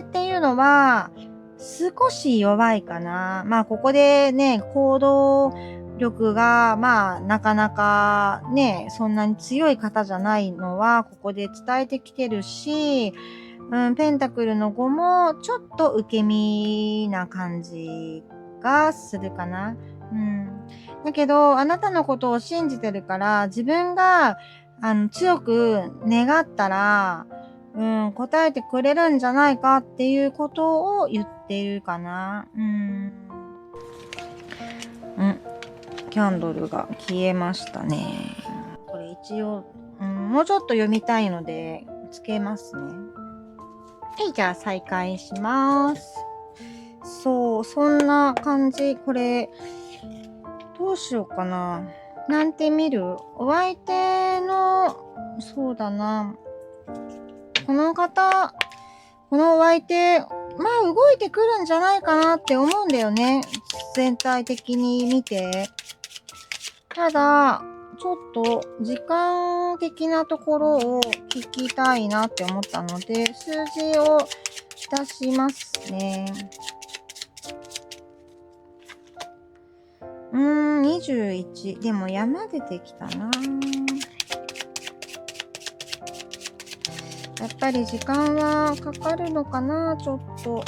ていうのは少し弱いかな。ここでね、行動力が、なかなかね、そんなに強い方じゃないのは、ここで伝えてきてるし、ペンタクルの5も、ちょっと受け身な感じがするかな。だけど、あなたのことを信じてるから、自分が、強く願ったら、答えてくれるんじゃないかっていうことを言っているかな。キャンドルが消えましたね。これ一応、もうちょっと読みたいので、つけますね。じゃあ再開します。そう、そんな感じ。これ、どうしようかな。なんて見る？お相手の、そうだな。この方、このお相手、動いてくるんじゃないかなって思うんだよね。全体的に見て。ただ、ちょっと時間的なところを聞きたいなって思ったので、数字を出しますね。21。でも山出てきたな。やっぱり時間はかかるのかな、ちょっと。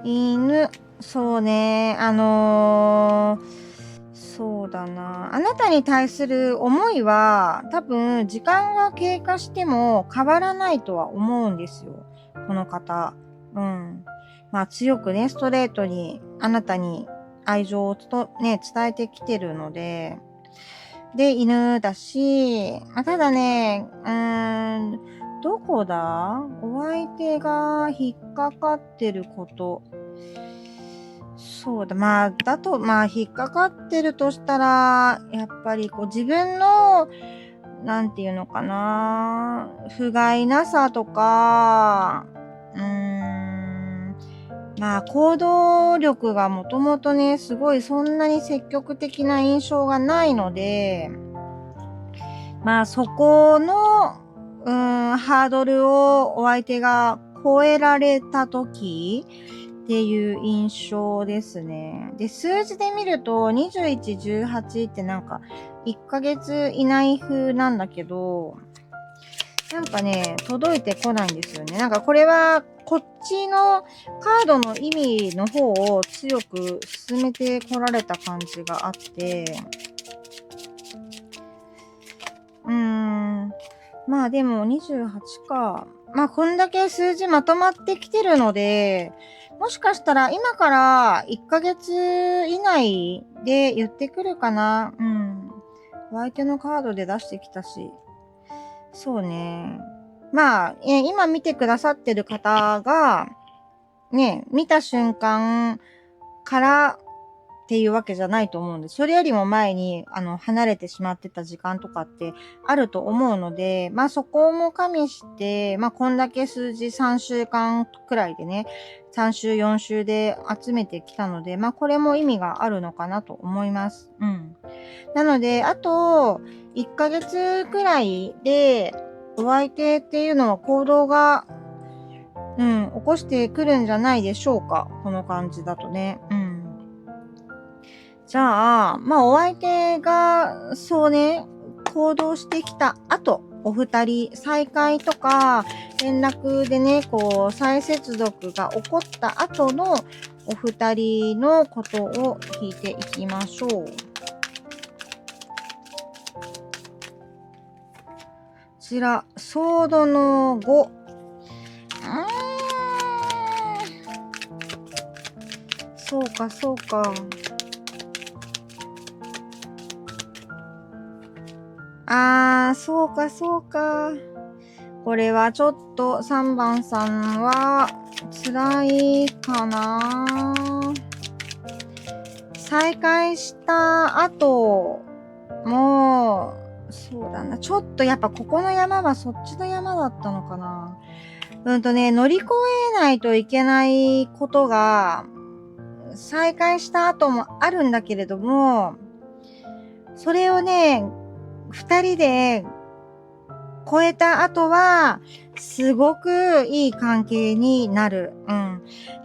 犬。そうね。そうだな。あなたに対する思いは、多分、時間が経過しても変わらないとは思うんですよ。この方。強くね、ストレートに、あなたに愛情を伝えてきてるので、で、犬だし、ただね、どこだ？お相手が引っかかってること。そうだ、引っかかってるとしたら、やっぱり自分の、なんていうのかな、不甲斐なさとか、行動力がもともとね、すごいそんなに積極的な印象がないので、まあそこの、ハードルをお相手が超えられた時っていう印象ですね。で、数字で見ると21、18ってなんか1ヶ月以内風なんだけど、なんかね、届いてこないんですよね。なんかこれは、こっちのカードの意味の方を強く進めてこられた感じがあって、まあでも28か。まあこんだけ数字まとまってきてるので、もしかしたら今から1ヶ月以内で言ってくるかな。お相手のカードで出してきたし。そうね。まあ、今見てくださってる方が、ね、見た瞬間からっていうわけじゃないと思うんです。それよりも前に、離れてしまってた時間とかってあると思うので、まあそこも加味して、まあこんだけ数字3週間くらいでね、3週4週で集めてきたので、まあこれも意味があるのかなと思います。なので、あと、1ヶ月くらいで、お相手っていうのは行動が、起こしてくるんじゃないでしょうか。この感じだとね。じゃあ、まあお相手が、そうね、行動してきた後、お二人再会とか、連絡でね、こう、再接続が起こった後のお二人のことを聞いていきましょう。こちら、ソードの5。そうか、そうか。そうか、そうか。これはちょっと3番さんは辛いかな。再会した後も、そうだな。ちょっとやっぱここの山はそっちの山だったのかな。乗り越えないといけないことが、再会した後もあるんだけれども、それをね、二人で超えた後は、すごくいい関係になる。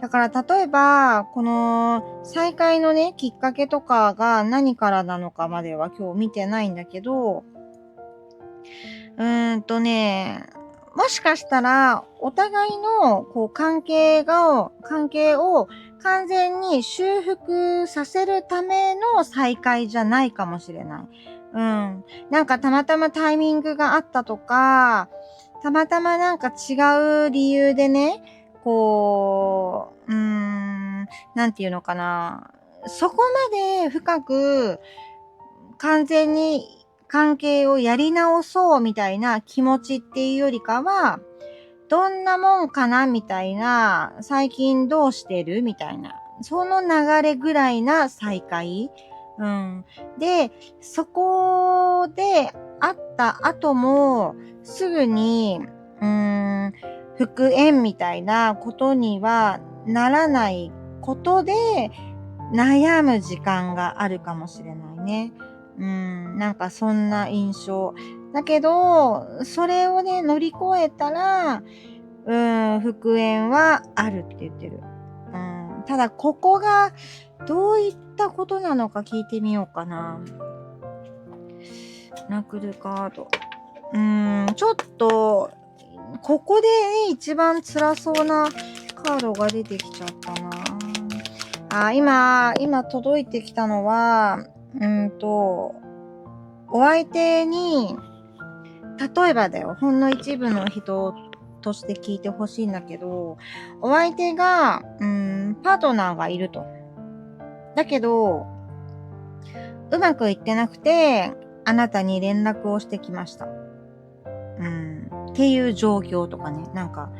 だから例えば、この再会のね、きっかけとかが何からなのかまでは今日見てないんだけど、もしかしたら、お互いの、こう、関係を完全に修復させるための再会じゃないかもしれない。なんかたまたまタイミングがあったとか、たまたまなんか違う理由でね、こう、なんていうのかな。そこまで深く、完全に関係をやり直そうみたいな気持ちっていうよりかは、どんなもんかなみたいな、最近どうしてるみたいな、その流れぐらいな再会。で、そこで会った後も、すぐに、復縁みたいなことにはならないことで、悩む時間があるかもしれないね。なんかそんな印象。だけど、それをね、乗り越えたら、復縁はあるって言ってる。ただ、ここがどういったことなのか聞いてみようかな。ナクルカード。ちょっと、ここでね、一番辛そうなカードが出てきちゃったな。今届いてきたのは、お相手に、例えばだよ、ほんの一部の人として聞いてほしいんだけど、お相手が、パートナーがいると。だけど、うまくいってなくて、あなたに連絡をしてきました。っていう状況とかね、なんか、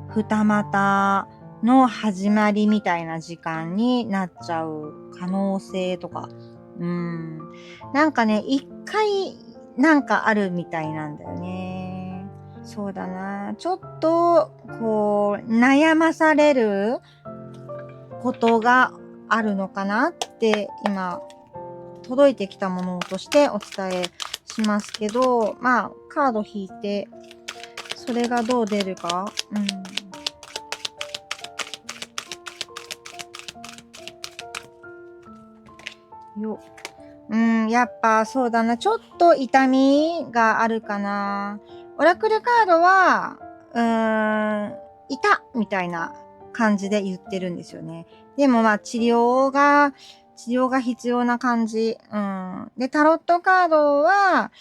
二股の始まりみたいな時間になっちゃう可能性とか、なんかね、一回、なんかあるみたいなんだよね。そうだな。ちょっと、こう、悩まされることがあるのかなって、今、届いてきたものとしてお伝えしますけど、まあ、カード引いて、それがどう出るか。やっぱそうだな。ちょっと痛みがあるかな。オラクルカードは、痛みたいな感じで言ってるんですよね。でもまあ治療が必要な感じ。で、タロットカードは、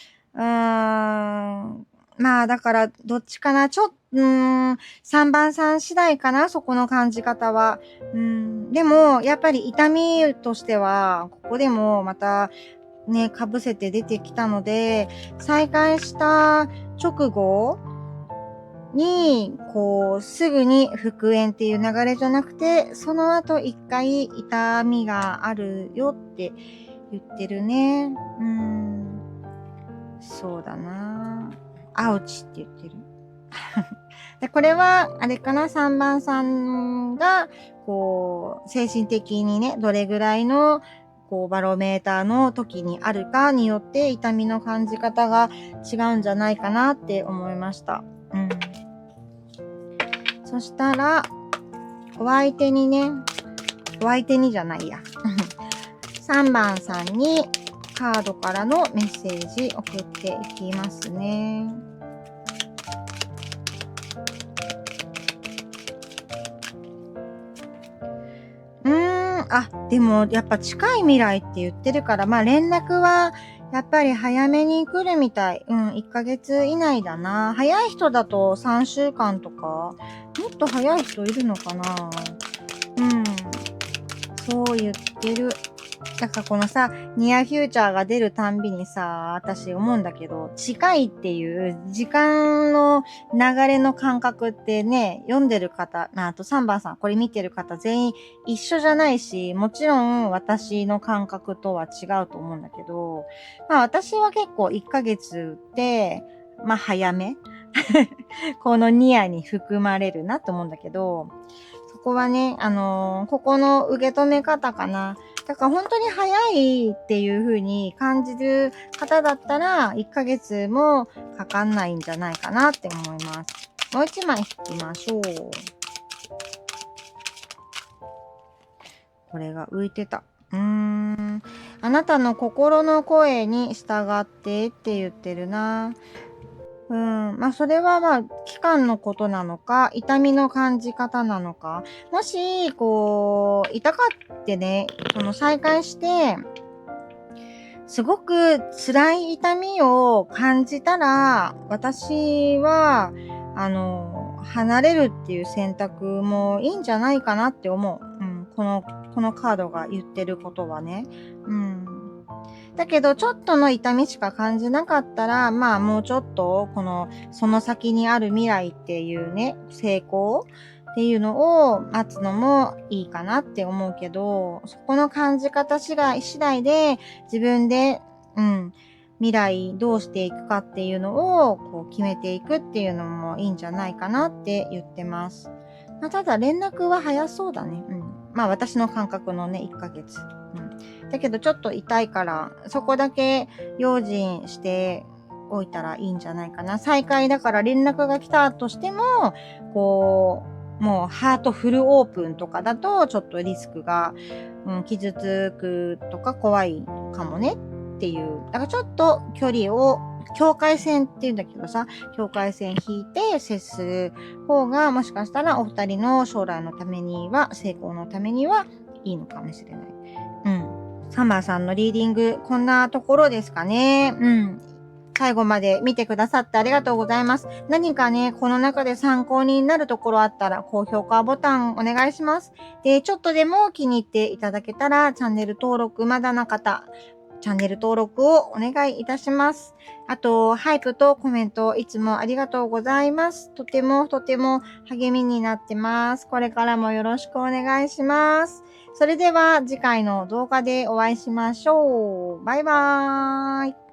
まあだからどっちかな。3番さん次第かな、そこの感じ方は。でも、やっぱり痛みとしては、ここでもまた、ね、被せて出てきたので、再開した直後に、こう、すぐに復縁っていう流れじゃなくて、その後一回痛みがあるよって言ってるね。そうだな。アウチって言ってる。で、これは、あれかな、3番さんが、こう、精神的にね、どれぐらいの、こう、バロメーターの時にあるかによって、痛みの感じ方が違うんじゃないかなって思いました。そしたら、お相手にじゃないや。3番さんに、カードからのメッセージ送っていきますね。でもやっぱ近い未来って言ってるから、まあ連絡はやっぱり早めに来るみたい。1ヶ月以内だな。早い人だと3週間とか、もっと早い人いるのかな。そう言ってる。なんかこのさ、ニアフューチャーが出るたんびにさ、私思うんだけど、近いっていう時間の流れの感覚ってね、読んでる方、あと3番さん、これ見てる方全員一緒じゃないし、もちろん私の感覚とは違うと思うんだけど、まあ私は結構1ヶ月って、まあ早めこのニアに含まれるなと思うんだけど、そこはね、ここの受け止め方かな。だから本当に早いっていう風に感じる方だったら、1ヶ月もかかんないんじゃないかなって思います。もう一枚引きましょう。これが浮いてた。あなたの心の声に従ってって言ってるな。まあ、それはまあ、期間のことなのか、痛みの感じ方なのか。もし、こう、痛かってね、その再会して、すごく辛い痛みを感じたら、私は、離れるっていう選択もいいんじゃないかなって思う。このカードが言ってることはね。だけど、ちょっとの痛みしか感じなかったら、まあもうちょっと、その先にある未来っていうね、成功っていうのを待つのもいいかなって思うけど、そこの感じ方次第で、自分で、未来どうしていくかっていうのを、こう決めていくっていうのもいいんじゃないかなって言ってます。まあ、ただ連絡は早そうだね。まあ私の感覚のね、1ヶ月。だけどちょっと痛いから、そこだけ用心しておいたらいいんじゃないかな。再会だから連絡が来たとしても、こう、もうハートフルオープンとかだとちょっとリスクが、傷つくとか怖いかもねっていう。だからちょっと距離を、境界線って言うんだけどさ、境界線引いて接する方がもしかしたらお二人の将来のためには、成功のためにはいいのかもしれない。サマーさんのリーディング、こんなところですかね。最後まで見てくださってありがとうございます。何かね、この中で参考になるところあったら、高評価ボタンお願いします。で、ちょっとでも気に入っていただけたら、チャンネル登録まだな方、チャンネル登録をお願いいたします。あと、ハイプとコメントいつもありがとうございます。とても励みになってます。これからもよろしくお願いします。それでは次回の動画でお会いしましょう。バイバーイ。